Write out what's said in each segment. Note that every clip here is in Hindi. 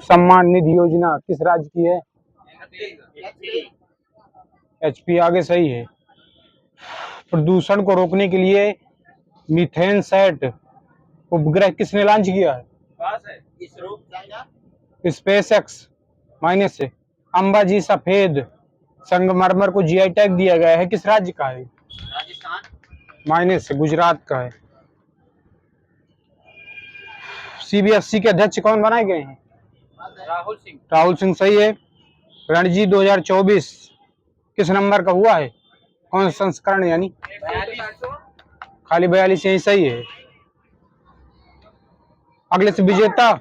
सम्मान निधि योजना किस राज्य की है? एचपी आगे सही है। प्रदूषण को रोकने के लिए मीथेन सेट उपग्रह किसने लॉन्च किया है? स्पेस एक्स माइनस से। अंबाजी सफेद संगमरमर को जीआई टैग दिया गया है, किस राज्य का है? राजस्थान माइनस से, गुजरात का है। सीबीएसई के अध्यक्ष कौन बनाए गए हैं? राहुल सिंह सही है। रणजी 2024 किस नंबर का हुआ है? कौन सा संस्करण यानी? खाली 42 यही सही है। अगले से विजेता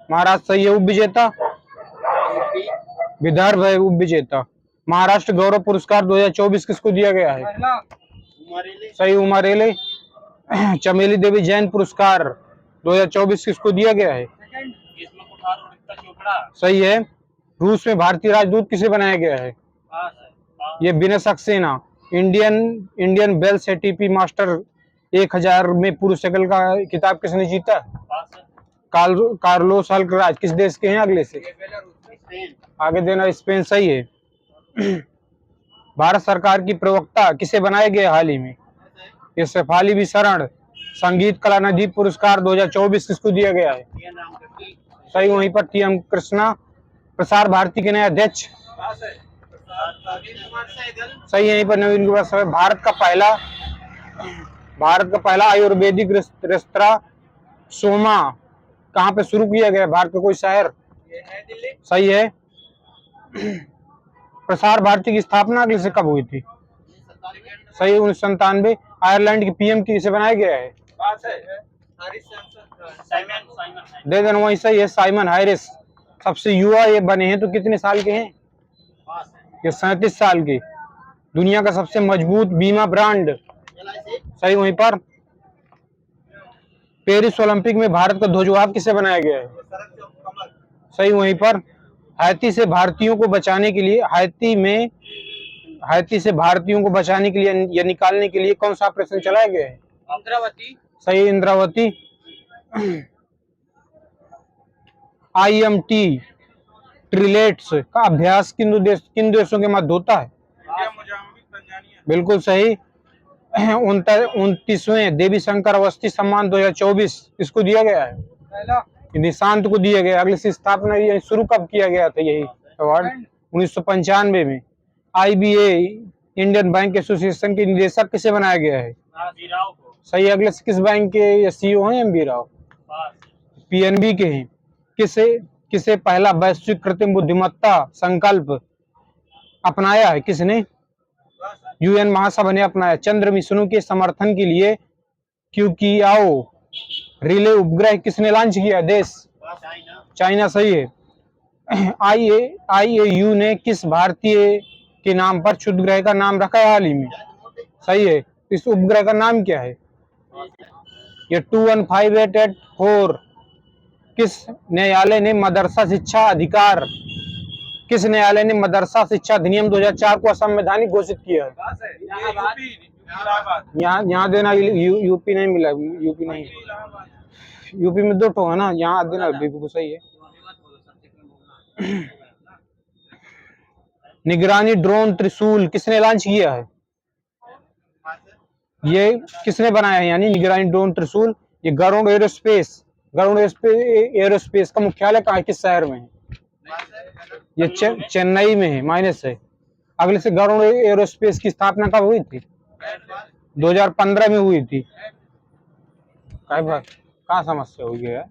महाराष्ट्र सही है। उप विजेता विदर्भ है। उप विजेता महाराष्ट्र गौरव पुरस्कार 2024 किसको दिया गया है? सही, उमा रेले। चमेली देवी जैन पुरस्कार 2024 किसको दिया गया है? सही है। रूस में भारतीय राजदूत किसे बनाया गया है? ये Vinay Saxena. Indian Wells ATP master 1000 में पुरुष एकल का खिताब किसने जीता? Carlos Alcaraz. किस देश के हैं? अगले से आगे देना, स्पेन सही है। भारत सरकार की प्रवक्ता किसे बनाया गया हाल ही में? ये शेफाली बी शरण। संगीत कला निधि पुरस्कार 2024 किसको दिया गया है? सही, वहीं पर टीएम कृष्णा। प्रसार भारती के नए अध्यक्ष सही, यहीं पर नवीन कुमार। भारत का पहला आयुर्वेदिक रेस्तरां सोमा कहाँ पे शुरू किया गया? भारत का कोई शहर? सही है। प्रसार भारती की स्थापना अगले से कब हुई थी? सही, 1997। आयरलैंड की पीएम किसे बनाया गया है? दे देना, वही सही है, साइमन हैरिस। सबसे युवा ये बने हैं, तो कितने साल के हैं? ये 37 साल के। दुनिया का सबसे मजबूत बीमा ब्रांड सही, वहीं पर। पेरिस ओलंपिक में भारत का ध्वजवाहक किसे बनाया गया है? सही, वहीं पर। हैती से भारतीयों को बचाने के लिए या निकालने के लिए कौन सा ऑपरेशन चलाया गया है? इंद्रावती। सही, इंद्रावती। IMT ट्रिलेट्स का अभ्यास किन देशों के मध्य होता है? बिल्कुल सही। 29वें देवी शंकर अवस्थी सम्मान 2024 इसको दिया गया है? निशांत को दिया गया। अगले से स्थापना शुरू कब किया गया था यही अवार्ड? 1995 में। IBA इंडियन बैंक एसोसिएशन के निदेशक किसे बनाया गया है? सही, अगले से किस बैंक के CEO हैं? MB राव। PNB के हैं। किसे पहला वैश्विक कृत्रिम बुद्धिमत्ता संकल्प अपनाया है? किसने? UN महासभा ने अपनाया। चंद्र मिशनों के समर्थन के लिए क्यूकियाओ रिले उपग्रह किसने लॉन्च किया? देश? चाइना सही है। IAU ने किस भारतीय के नाम पर क्षुद्रग्रह का नाम रखा है हाल ही में? सही है। इस उपग्रह का नाम क्या है? ये 215884। किस न्यायालय ने मदरसा शिक्षा अधिनियम 2004 को असंवैधानिक घोषित किया है? यहाँ देना, यूपी नहीं मिला। यूपी नहीं, यूपी में 2 ठो है ना, यहाँ देना बिल्कुल सही है। निगरानी ड्रोन त्रिशूल किसने लॉन्च किया है? ये किसने बनाया है यानी निगरानी ड्रोन त्रिशूल? ये गरुड़ एरोस्पेस का मुख्यालय कहाँ है? किस शहर में है? ये चेन्नई में है। माइनस है। अगले से गरुड़ एरोस्पेस की स्थापना कब हुई थी? 2015 में हुई थी। कहाँ समस्या हुई है?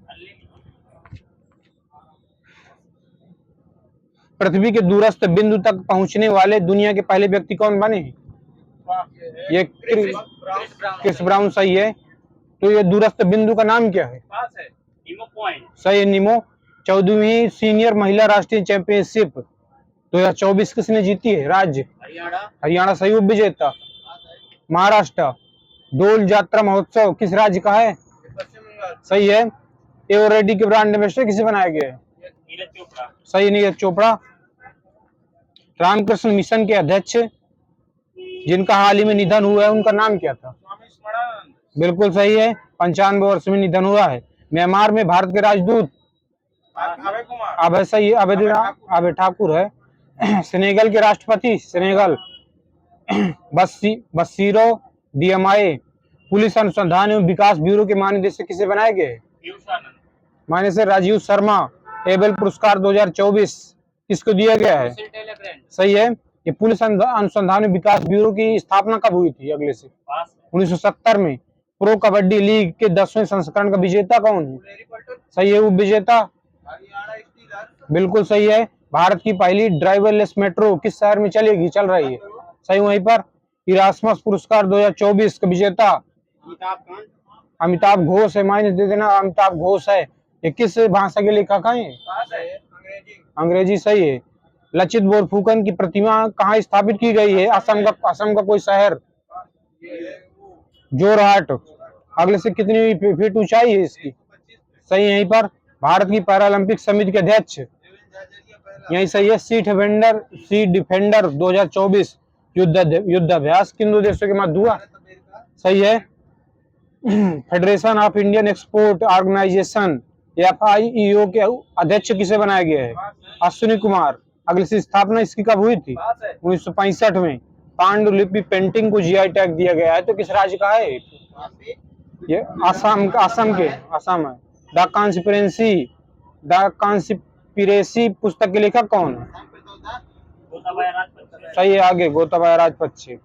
पृथ्वी के दूरस्थ बिंदु तक पहुंचने वाले दुनिया के पहले व्यक्ति कौन बने हैं? ये क्रिस ब्राउन सही है। तो ये दूरस्थ बिंदु का नाम क्या है? सही है, निमो। 14वीं सीनियर महिला राष्ट्रीय चैंपियनशिप 2024 किसने जीती है? राज्य? हरियाणा सही, उप विजेता महाराष्ट्र। डोल यात्रा महोत्सव किस राज्य का है? सही है। एवरेडी के ब्रांड एम्बेसडर किसे बनाया गया है? सही, नीरज चोपड़ा। रामकृष्ण मिशन के अध्यक्ष जिनका हाल ही में निधन हुआ है उनका नाम क्या था? बिल्कुल सही है। 95 वर्ष में निधन हुआ है। म्यांमार में भारत के राजदूत अब सही अभय ठाकुर है। सेनेगल के राष्ट्रपति सेनेगल बसीरो डीएमआई पुलिस अनुसंधान एवं विकास ब्यूरो के महानिदेशक किसे बनाए गए? माने से राजीव शर्मा। एबेल पुरस्कार 2024 किसको दिया गया है? सही है। ये पुलिस अनुसंधान एवं विकास ब्यूरो की स्थापना कब हुई थी? अगले से 1970 में। प्रो कबड्डी लीग के 10वें संस्करण का विजेता कौन है? सही है, वो विजेता बिल्कुल सही है। भारत की पहली ड्राइवरलेस मेट्रो किस शहर में चल रही है? सही वहीं पर। इरास्मस पुरस्कार 2024 का विजेता अमिताभ घोष है। माइनस दे देना, अमिताभ घोष है। ये किस भाषा के लेखक हैं? अंग्रेजी सही है। लचित बोरफुकन की प्रतिमा कहाँ स्थापित की गई है? असम का कोई शहर? जोरहाट। अगले से कितनी फीट ऊंचाई है इसकी? सही यहीं पर। भारत की पैरालंपिक समिति के अध्यक्ष यही सही है। सी डिफेंडर 2024 युद्धाभ्यास किन दो देशों के मध्य हुआ? सही है। Federation of Indian export organisation FIEO के अध्यक्ष किसे बनाया गया है? अश्विनी कुमार। अगले से स्थापना इसकी कब हुई थी? 1965 में। पांडुलिपि पेंटिंग को GI टैग दिया गया है, तो किस राज्य का है? ये असम है। द कॉन्स्पिरेसी पुस्तक के लेखक कौन है? सही है। आगे गोताबाया राजपक्षे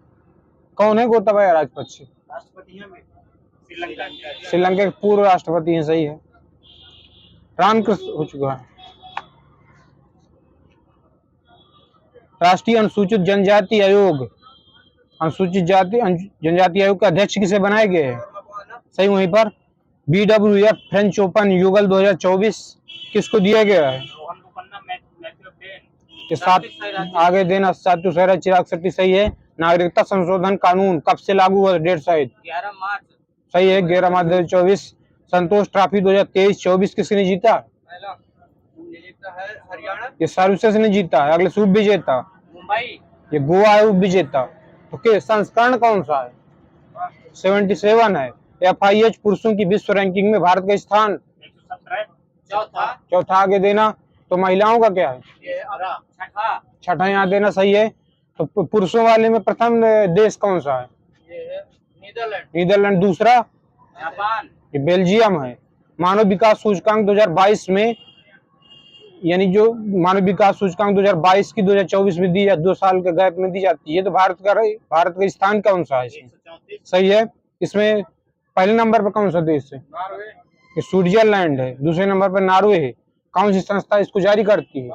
कौन है? गोताबाया राजपक्षे श्रीलंका के पूर्व राष्ट्रपति हैं। सही है। रामकृष्ण हो चुका है। राष्ट्रीय अनुसूचित जनजाति आयोग के अध्यक्ष किसे बनाए गए हैं? सही वहीं पर। BWF फ्रेंच ओपन युगल 2024 किसको दिया गया है? के साथ आगे देना सातु सहरा चिराग शेट्टी। सही है। नागरिकता संशोधन कानून कब से लागू हुआ? डेट शायद 11 मार्च। सही है, 11 मार्च 2024। संतोष ट्रॉफी 2023-24 किसने जीता? ये सर्विसेज ने जीता है। अगले से उपविजेता मुंबई, ये गोवा है उपविजेता। ओके, संस्करण कौन सा है? 77 है। FIH पुरुषों की विश्व रैंकिंग में भारत का स्थान चौथा। आगे देना। तो महिलाओं का क्या है? छठा यहाँ देना। सही है। तो पुरुषों वाले में प्रथम देश कौन सा है? नीदरलैंड। दूसरा जापान, ये बेल्जियम है। मानव विकास सूचकांक 2022 में, यानी जो मानव विकास सूचकांक 2022 की 2024 में दी, 2 साल के गैप में दी जाती है, तो भारत का स्थान कौन सा है इसमें? सही है। इसमें पहले नंबर पर कौन सा देश है? ये स्विट्जरलैंड है। दूसरे नंबर पर नॉर्वे है। कौन सी संस्था इसको जारी करती है?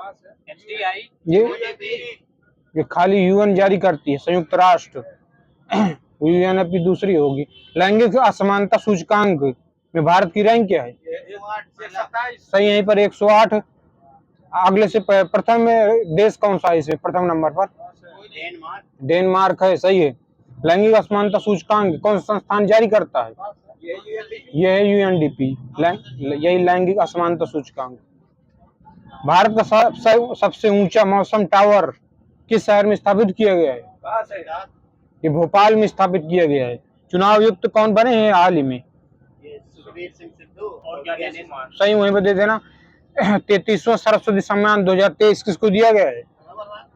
ये खाली UN जारी करती है, संयुक्त राष्ट्र। UNFP दूसरी होगी। लैंगिक असमानता सूचकांक में भारत की रैंक क्या है? सही यहीं पर 108। अगले से प्रथम देश कौन सा है इसमें? प्रथम नंबर पर डेनमार्क है। सही है। लैंगिक असमानता सूचकांक कौन सा संस्थान जारी करता है? यह है UNDP, यही लैंगिक असमानता सूचकांक। भारत का सबसे ऊंचा मौसम टावर किस शहर में स्थापित किया गया है? ये भोपाल में स्थापित किया गया है। चुनाव आयुक्त कौन बने हैं हाल ही में? सही वहीं पर दे देना। 33वां सरस्वती सम्मान 2023 किसको दिया गया है?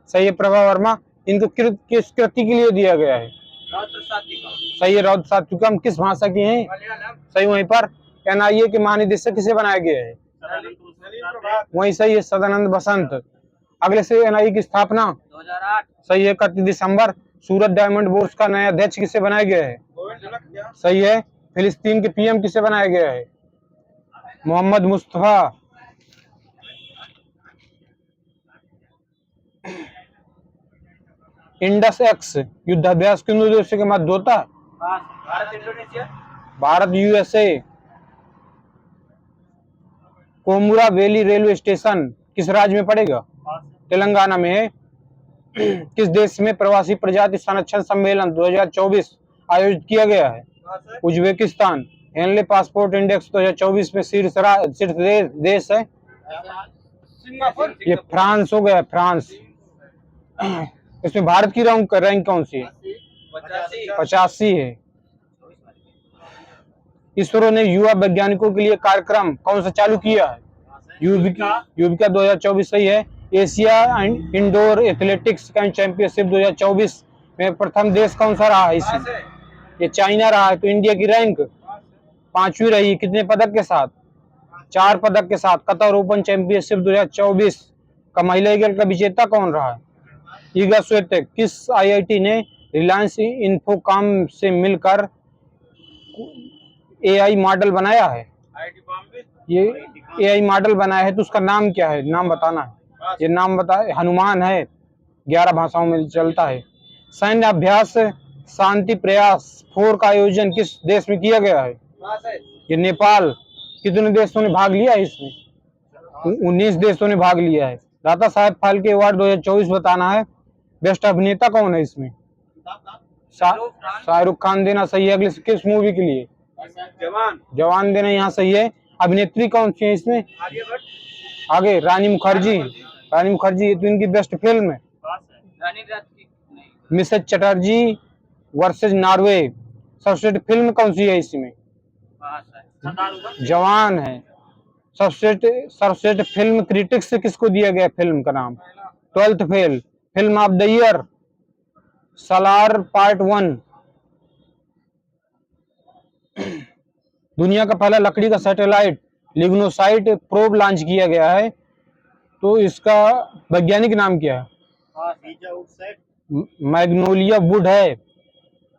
सही है, प्रभा वर्मा। इनको किस कृति के लिए दिया गया है? सही है, रौद्र सात्विकम। किस भाषा की हैं? सही वहीं पर। NIA के महानिदेशक किसे बनाया गया है? वही सही है, सदानंद बसंत। अगले से NIA की स्थापना 2008। सही है, 31 दिसंबर। सूरत डायमंड बोर्स का नया अध्यक्ष किसे बनाया गया है? सही है। फिलिस्तीन के PM किसे बनाया गया है? मोहम्मद मुस्तफा। इंडस एक्स युद्धाभ्यास किन दो देशों के मध्य होता है? भारत USA। कोमुरा वैली रेलवे स्टेशन किस राज्य में पड़ेगा? तेलंगाना में है। किस देश में प्रवासी प्रजाति संरक्षण सम्मेलन 2024 आयोजित किया गया है? उज्बेकिस्तान। हेनले पासपोर्ट इंडेक्स 2024 में शीर्ष देश है। ये फ्रांस हो गया। फ्रांस। इसमें भारत की रैंक कौन सी है? 85 है। इसरो ने युवा वैज्ञानिकों के लिए कार्यक्रम कौन सा चालू किया है? युविका 2024 सही है। एशिया इंडोर एथलेटिक्स चैंपियनशिप 2024 में प्रथम देश कौन सा रहा है इसमें? ये चाइना रहा है। तो इंडिया की रैंक 5वीं रही। कितने पदक के साथ? 4 पदक के साथ। कतर ओपन चैंपियनशिप 2024 का महिला ईगल का विजेता कौन रहा है? ईगा स्वियातेक। किस आईआईटी ने रिलायंस इंफोकॉम से मिलकर एआई मॉडल बनाया है? ये एआई मॉडल बनाया है तो उसका नाम क्या है? नाम बताना है। ये नाम बता। हनुमान है। 11 भाषाओं में चलता है। सैन्य अभ्यास शांति प्रयास 4 का आयोजन किस देश में किया गया है? ये नेपाल। कितने देशों ने भाग लिया है इसमें? 19 देशों ने भाग लिया है। दादा साहेब फाल्के अवार्ड 2024 बताना है। बेस्ट अभिनेता कौन है इसमें? शाहरुख खान देना सही है। अगले किस मूवी के लिए? जवान देना यहाँ सही है। अभिनेत्री कौन सी है इसमें? आगे रानी मुखर्जी। रानी मुखर्जी ये तो इनकी बेस्ट फिल्म है। मिसेज चटर्जी वर्सेस नॉर्वे सर्वश्रेष्ठ फिल्म कौन सी है इसमें? जवान है। सर्वश्रेष्ठ फिल्म क्रिटिक्स से किसको दिया गया फिल्म का नाम? 12th fail. Film of the year Salaar part 1। दुनिया का पहला लकड़ी का सैटेलाइट लिग्नोसाइट प्रोब लॉन्च किया गया है तो इसका वैज्ञानिक नाम क्या है? मैग्नोलिया वुड है।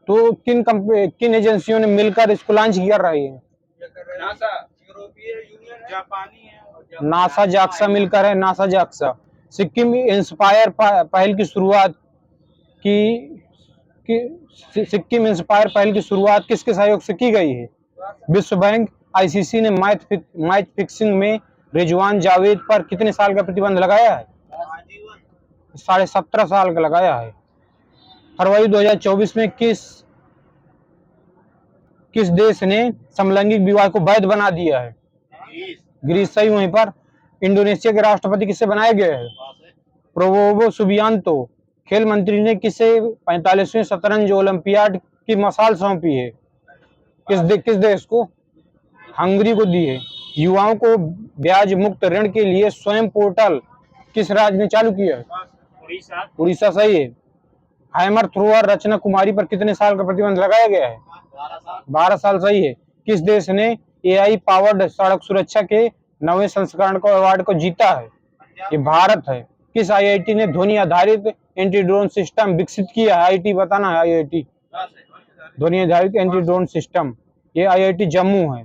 तो किन एजेंसियों ने मिलकर इसको लॉन्च कर रही है? नासा जाक्सा मिलकर है। NASA JAXA. सिक्किम इंस्पायर पहल की शुरुआत सिक्किम इंस्पायर पहल की शुरुआत किसके सहयोग से की गई है? विश्व बैंक। आईसीसी ने मैच फिक्सिंग में रिजवान जावेद पर कितने साल का प्रतिबंध लगाया है? 17.5 साल का लगाया है। फरवरी 2024 में किस देश ने समलैंगिक विवाह को वैध बना दिया है? ग्रीस। सही। वहीं पर इंडोनेशिया के राष्ट्रपति किसे बनाए गए हैं? Prabowo Subianto. खेल मंत्री ने किसे 45वें शतरंज ओलंपियाड की मशाल सौंपी है? किस देश को? हंगरी को दी है। युवाओं को ब्याज मुक्त ऋण के लिए स्वयं पोर्टल किस राज्य ने चालू किया है? उड़ीसा। सही है। हैमर थ्रोअर रचना कुमारी पर कितने साल का प्रतिबंध लगाया गया है? 12 साल। सही है। किस देश ने एआई पावर्ड सड़क सुरक्षा के 9वें संस्करण को अवार्ड को जीता है? ये भारत है। किस आईआईटी ने ध्वनि आधारित एंटी ड्रोन सिस्टम विकसित किया है? आईआईटी बताना है। आईआईटी ध्वनि आधारित एंटी ड्रोन सिस्टम ये आईआईटी जम्मू है।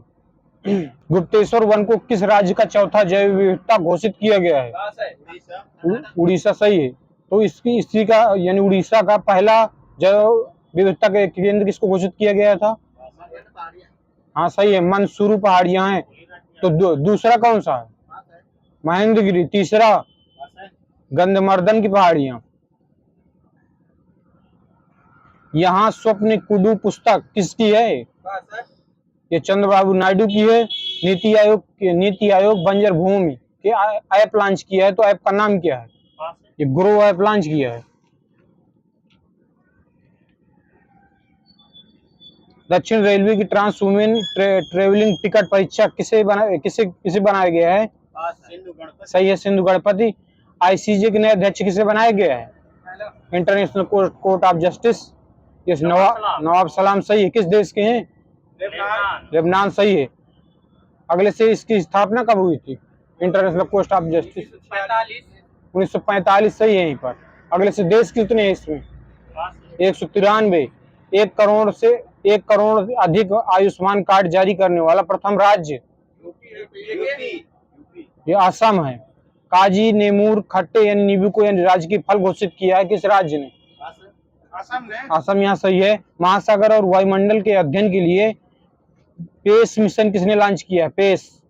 गुप्तेश्वर वन को किस राज्य का चौथा जैव विविधता घोषित किया गया है? उड़ीसा। सही है। तो इसी का यानी उड़ीसा का पहला जैव विविधता के केंद्र किसको घोषित किया गया था? हाँ सही है। मंसूरू पहाड़ियां हैं। तो दूसरा कौन सा है? महेंद्रगिरी। तीसरा गंधमर्दन की पहाड़ियां। यहाँ स्वप्न कुडू पुस्तक किसकी है? ये चंद्रबाबू नायडू की है। नीति आयोग बंजर भूमि के ऐप लॉन्च किया है तो ऐप का नाम क्या है? ये ग्रो ऐप लॉन्च किया है। दक्षिण रेलवे की ट्रांस वुमेन ट्रेवलिंग टिकट परीक्षा किसे बनाया गया है? सही है। सिंधु गणपति। आईसीजे के नए अध्यक्ष किसे बनाया गया है? International Court of Justice. Yes नवाब सलाम। सही है। किस देश के हैं? लेबनान। सही है। अगले से इसकी स्थापना कब हुई थी? International Court of justice 1945। सही है। यहीं पर अगले से देश कितने हैं इसमें? 193। 1 करोड़ अधिक आयुष्मान कार्ड जारी करने वाला प्रथम राज्य ये असम है। काजी नेमूर खट्टे यानी नींबू को यानी राजकीय फल घोषित किया है किस राज्य ने? असम। यहाँ सही है। महासागर और वायुमंडल के अध्ययन के लिए पेस मिशन किसने लॉन्च किया है? पेस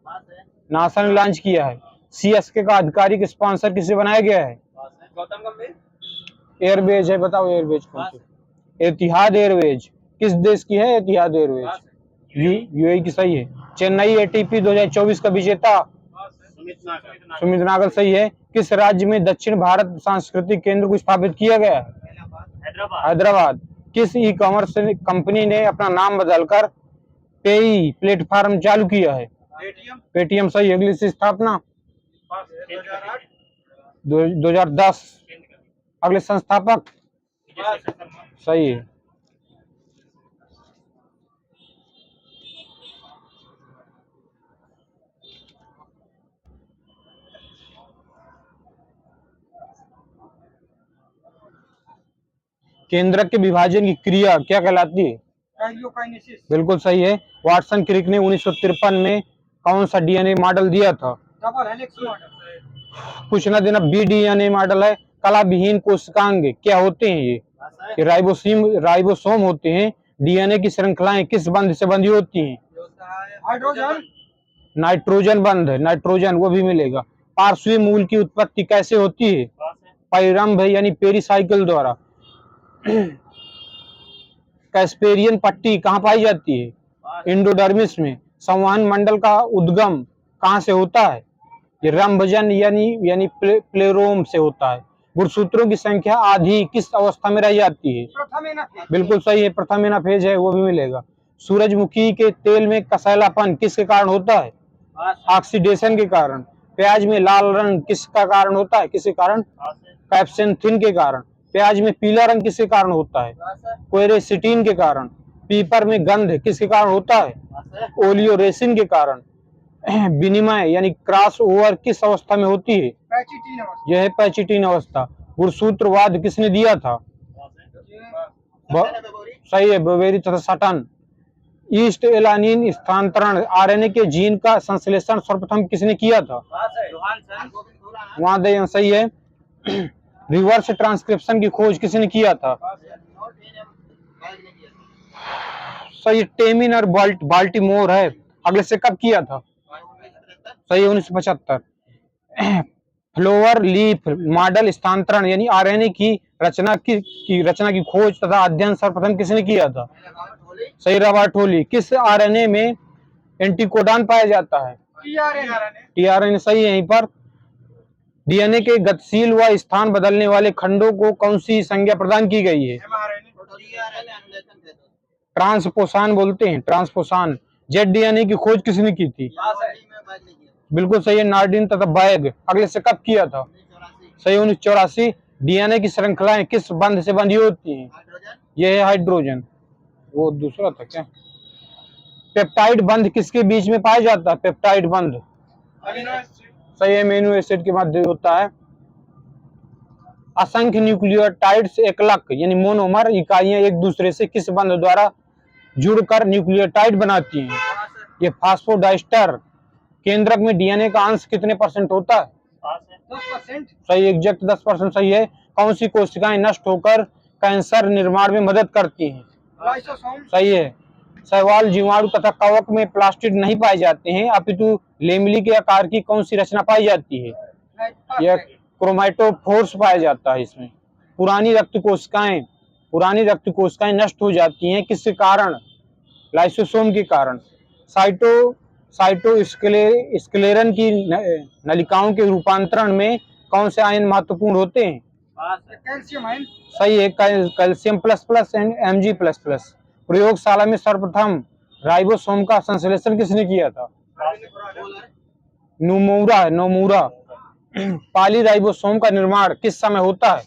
नासा ने लॉन्च किया है। सीएसके का आधिकारिक स्पॉन्सर किसे बनाया गया है? गौतम गंभीर। एयरवेज है। बताओ एयरवेज कौन सी? एतिहाद एयरवेज। किस देश की है एतिहाद एयरवेज? यूएई की। सही है। चेन्नई एटीपी 2024 का विजेता सुमित नागल। सही है। किस राज्य में दक्षिण भारत सांस्कृतिक केंद्र को स्थापित किया गया है? हैदराबाद। किस ई कॉमर्स कंपनी ने अपना नाम बदलकर पेई प्लेटफॉर्म चालू किया है? पेटीएम। सही है। अगली से स्थापना 2010। अगले संस्थापक सही है। केंद्रक के विभाजन की क्रिया क्या कहलाती है? बिल्कुल सही है। वाटसन क्रिक ने 1953 में कौन सा डीएनए मॉडल दिया था? Double helix model. पूछना देना बी डीएनए मॉडल है। कला विहीन कोशिकांग क्या होते हैं? ये राइबोसोम होते हैं। डीएनए की श्रृंखलाएं किस बंध से बंधी होती हैं? हाइड्रोजन। नाइट्रोजन बंध है, नाइट्रोजन वो भी मिलेगा। पार्श्वीय मूल की उत्पत्ति कैसे होती है? परिरंभ यानी पेरीसाइकिल द्वारा। कैस्पेरियन पट्टी कहाँ पाई जाती है? इंडोडर्मिस में। संवहन मंडल का उद्गम कहाँ से होता है? ये रंभजन यानी प्लेरोम से होता है। गुणसूत्रों की संख्या आधी किस अवस्था में रह जाती है? बिल्कुल सही है, प्रथम एनाफेज है, वो भी मिलेगा। सूरजमुखी के तेल में कसैलापन किसके कारण होता है? ऑक्सीडेशन के कारण। प्याज में लाल रंग किसका कारण होता है? किसके कारण? कैप्सेंथिन के कारण। प्याज में पीला रंग किसके कारण होता है? क्वेरेसिटीन के कारण। पीपर में गंध किसके कारण होता है? ओलियोरेसिन के कारण। विनिमय यानी क्रॉस ओवर किस अवस्था में होती है? यह है पैचिटीन अवस्था। गुणसूत्रवाद किसने दिया था? सही है, बोवेरी तथा सटन। ईस्ट एलानिन स्थानांतरण आरएनए के जीन का संश्लेषण सर्वप्रथम किसने किया था? वहां सही है। रिवर्स ट्रांसक्रिप्शन की खोज किसने किया था? सही, टेमिन और बाल्टीमोर है। अगले से कब किया था? सही, 1975। फ्लोवर लीफ मॉडल स्थानांतरण यानी आरएनए की रचना की खोज तथा अध्ययन सर्वप्रथम किसने किया था? सही, रॉबर्ट होली। किस आरएनए में एंटीकोडॉन पाया जाता है? टीआरएनए सही है। यहीं पर डीएनए के गतिशील व स्थान बदलने वाले खंडों को कौन सी संज्ञा प्रदान की गई है? ट्रांसपोसान बोलते हैं, ट्रांसपोसान। जेड डीएनए की खोज किसने की थी? बिल्कुल सही है, नार्डिन तथा बैग। अगले से कब किया था? सही, 1984। डीएनए की श्रृंखलाएं किस बंध से बंधी होती हैं? यह है हाइड्रोजन, वो दूसरा था क्या? पेप्टाइड बंध किसके बीच में पाया जाता है? पेप्टाइड बंध सही है, अमीनो एसिड के मध्य होता है। असंख्य न्यूक्लियोटाइड्स एकलक यानी मोनोमर इकाइयां एक दूसरे से किस बंध द्वारा जुड़कर न्यूक्लियोटाइड बनाती हैं? ये फास्फोडाइस्टर। केंद्रक में डीएनए का अंश कितने % होता है? 10%। सही, एग्जैक्ट 10% सही है। कौन सी कोशिकाएं नष्ट होकर कैंसर निर्माण में मदद करती हैं? सही है। शैवाल, जीवाणु तथा कवक में प्लास्टिड नहीं पाए जाते हैं, अपितु लेमली के आकार की कौन सी रचना पाई जाती है? यह क्रोमैटोफोर्स पाया जाता है इसमें। पुरानी रक्त कोशिकाएं नष्ट हो जाती हैं किसके कारण? लाइसोसोम के कारण। साइटोस्क्लेरन की नलिकाओं के रूपांतरण में कौन से आयन महत्वपूर्ण होते हैं? Calcium ion. सही है, कैल्शियम प्लस एंड Mg++। प्रयोगशाला में सर्वप्रथम राइबोसोम का संश्लेषण किसने किया था? नोमुरा। पॉलीराइबोसोम का निर्माण किस समय होता है?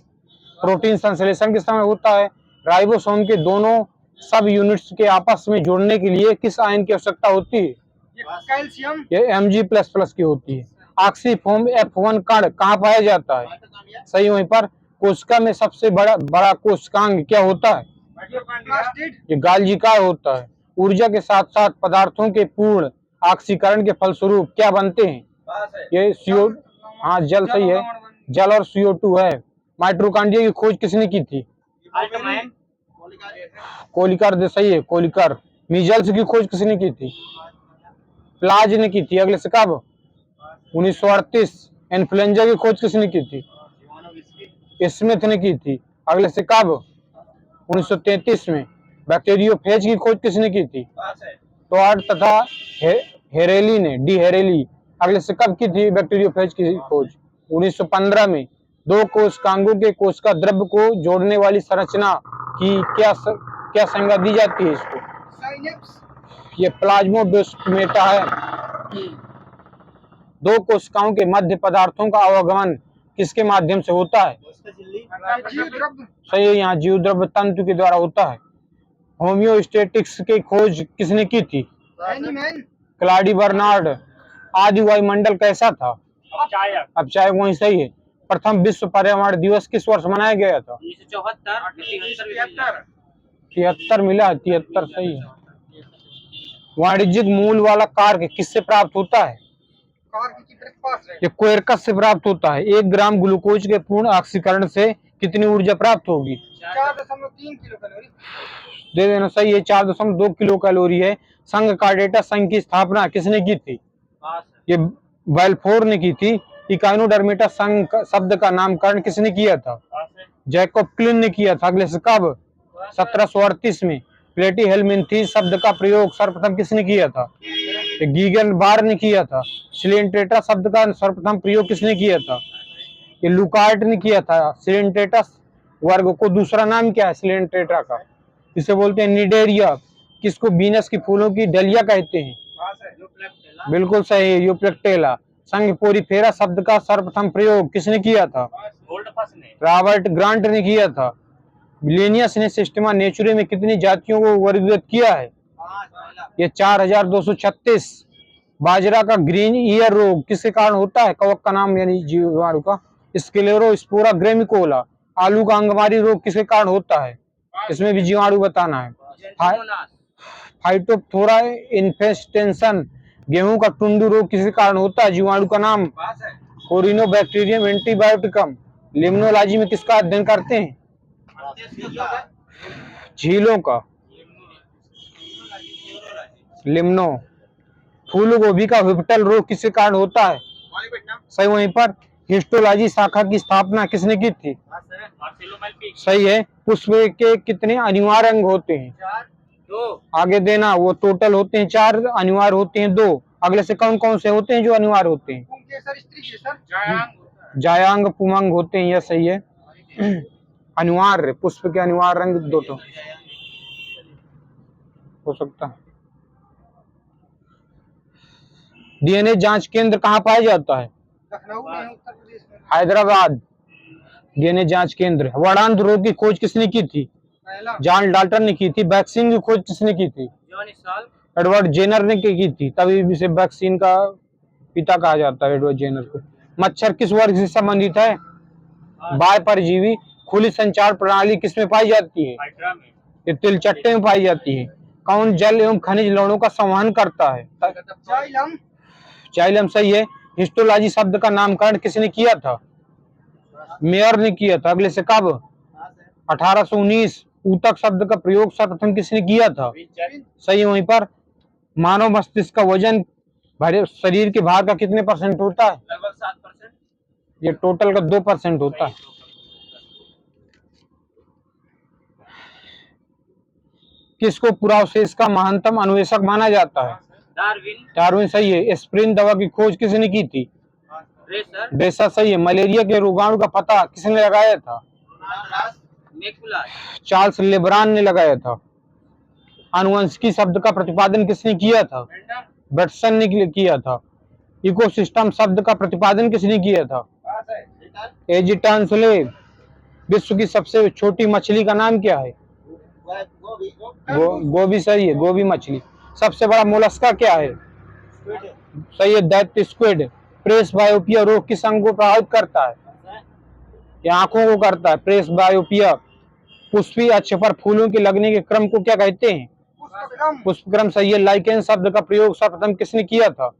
प्रोटीन संश्लेषण किस समय होता है? राइबोसोम के दोनों सब यूनिट्स के आपस में जोड़ने के लिए किस आयन की आवश्यकता होती है? कैल्शियम। ये Mg++ की होती है। ऑक्सीफोम F1 कण कहाँ पाया जाता है? सही, वहीं पर। कोशिका में सबसे बड़ा कोशिकांग क्या होता है? ये गाल्जिका होता है। ऊर्जा के साथ साथ पदार्थों के पूर्ण ऑक्सीकरण के फलस्वरूप क्या बनते हैं? ये CO, हाँ जल सही है, जल और CO2 है। माइटोकॉन्ड्रिया की खोज किसने की थी? कोलिकर सही है, कोलिकर। मीजल्स की खोज किसने की थी? प्लाज ने की थी। अगले से कब? 1938। इन्फ्लुएंजा की खोज किसने की थी? स्मिथ ने की थी। अगले से कब? 1933 में। बैक्टीरियोफेज की खोज किसने की थी? टॉड तथा हेरेली ने, डी हेरेली। अगले से कब की थी बैक्टीरियोफेज की खोज? 1915 में। दो कोशिकांगों के कोशिका द्रव्य को जोड़ने वाली संरचना की क्या संज्ञा दी जाती है इसको? ये प्लाज्मोब्लास्टोमेटा है। दो कोशिकाओं के मध्य पदार्थों का आवागमन किसके माध्यम से होता है? जीव द्रव्य। सही है, यहाँ जीव द्रव्य तंतु के द्वारा होता है। होम्योस्टेटिक्स की खोज किसने की थी? एनीमैन। Claude Bernard. आदि वायुमंडल कैसा था? अब चाहे वही सही है। प्रथम विश्व पर्यावरण दिवस किस वर्ष मनाया गया था? 1974। 73 मिला है, 73 सही है। वाणिज्यिक मूल वाला कार्य किससे प्राप्त होता है? कार्य की ब्रेकफास्ट है। ये क्वेरकस से प्राप्त होता है। 1 ग्राम ग्लूकोज के पूर्ण ऑक्सीकरण से कितनी ऊर्जा प्राप्त होगी? 4.3 किलो कैलोरी। दे देना सही है, 4.2 किलो कैलोरी है। संघ का डेटा संघ की स्थापना किसने की थी? ये बेल्फोर ने की थी। इकाइनोडर्मिटा संघ शब्द का नामकरण किसने किया था? जैकब क्लिन ने किया था। अगले से कब? 1738 में। प्लेटी हेलमिंथी शब्द का प्रयोग सर्वप्रथम किसने किया था? गीगन बार ने किया था। सिलेंट्रेटा शब्द का सर्वप्रथम प्रयोग किसने किया था? ये लुकार्ट ने किया था। सिलेंट्रेटस वर्ग को दूसरा नाम क्या है सिलेंट्रेटा का? इसे बोलते हैं निडेरिया। किसको वीनस की फूलों की डलिया कहते हैं? बिल्कुल सही है, यूप्लेक्टेला। संघ पोरीफेरा शब्द का सर्वप्रथम प्रयोग किसने किया था? रॉबर्ट ग्रांट ने किया था। लिनियस ने सिस्टमा नेचुरे में कितनी जातियों को वर्गीकृत किया है? ये 4236। बाजरा का ग्रीन ईयर रोग किसके कारण होता है? कवक का नाम यानी जीवाणु का। स्क्लेरोस्पोरा ग्रेमिकोला। आलू का अंगमारी रोग किसके कारण होता है? इसमें भी जीवाणु बताना है। Phytophthora infestation. गेहूं का टुंडू रोग किसके कारण होता है? जीवाणु का नाम कोरिनोबैक्टीरियम एंटीबायोटिकम। लिम्नोलॉजी में किसका अध्ययन करते हैं? झीलों का। लिम्नो। फूल गोभी का विपटल रोग किसके कारण होता है? सही वहीं पर। हिस्टोलॉजी शाखा की स्थापना किसने की थी? सही है। पुष्प के कितने अनिवार्य अंग होते हैं? 2। आगे देना, वो टोटल होते हैं 4, अनिवार्य होते हैं 2। अगले से कौन कौन से होते हैं जो अनिवार्य होते हैं? पुंकेसर, स्त्री केसर, जायांग पुमंग होते हैं, यह सही है। अनिवार्य पुष्प के अनिवार्य रंग 2 तो हो सकता है। डीएनए जांच केंद्र कहाँ पाया जाता है? लखनऊ में, उत्तर प्रदेश में। हैदराबाद। डीएनए जांच केंद्र। वर्णांध रोग की खोज किसने की थी? पहला जॉन डाल्टन ने की थी। वैक्सीन की खोज किसने की थी? एडवर्ड जेनर ने की थी। तभी इसे वैक्सीन का पिता कहा जाता है, एडवर्ड जेनर को। मच्छर किस वर्ग से संबंधित है? बाह्य परजीवी। खुली संचार प्रणाली किसमें पाई जाती है? ये तिलचट्टे में पाई जाती है। कौन जल एवं खनिज लवणों का संवहन करता है? जाइलम। जाइलम सही है। हिस्टोलॉजी शब्द का नामकरण किसने किया था? मेयर ने किया था। अगले से कब? 1819। ऊतक शब्द का प्रयोग सर्वप्रथम किसने किया था? सही है वहीं पर। मानव मस्तिष्क का वजन शरीर के भार का कितने % होता है? लगभग 7%। ये टोटल का 2% होता है। किसको पुरावशेष का महानतम अन्वेषक माना जाता है? डार्विन सही है। एस्पिरिन दवा की खोज किसने की थी? ड्रेसर सही है। मलेरिया के रोगाणु का पता किसने लगाया था? चार्ल्स लेब्रान ने लगाया था। आनुवंशिकी शब्द का प्रतिपादन किसने किया था? बेटसन ने किया था। इकोसिस्टम शब्द का प्रतिपादन किसने किया था? एजिटांसले। विश्व की सबसे छोटी मछली का नाम क्या है? गोभी सही है, गोभी मछली। सबसे बड़ा मोलस्का क्या है? सही है, दैत्य स्क्विड। प्रेस बायोपिया रोग किस अंग को प्रभावित करता है? ये आंखों को करता है, प्रेस बायोपिया। पुष्पीय अक्ष पर फूलों के लगने के क्रम को क्या कहते हैं? पुष्पक्रम सही है। लाइकेन शब्द का प्रयोग सर्वप्रथम किसने किया था?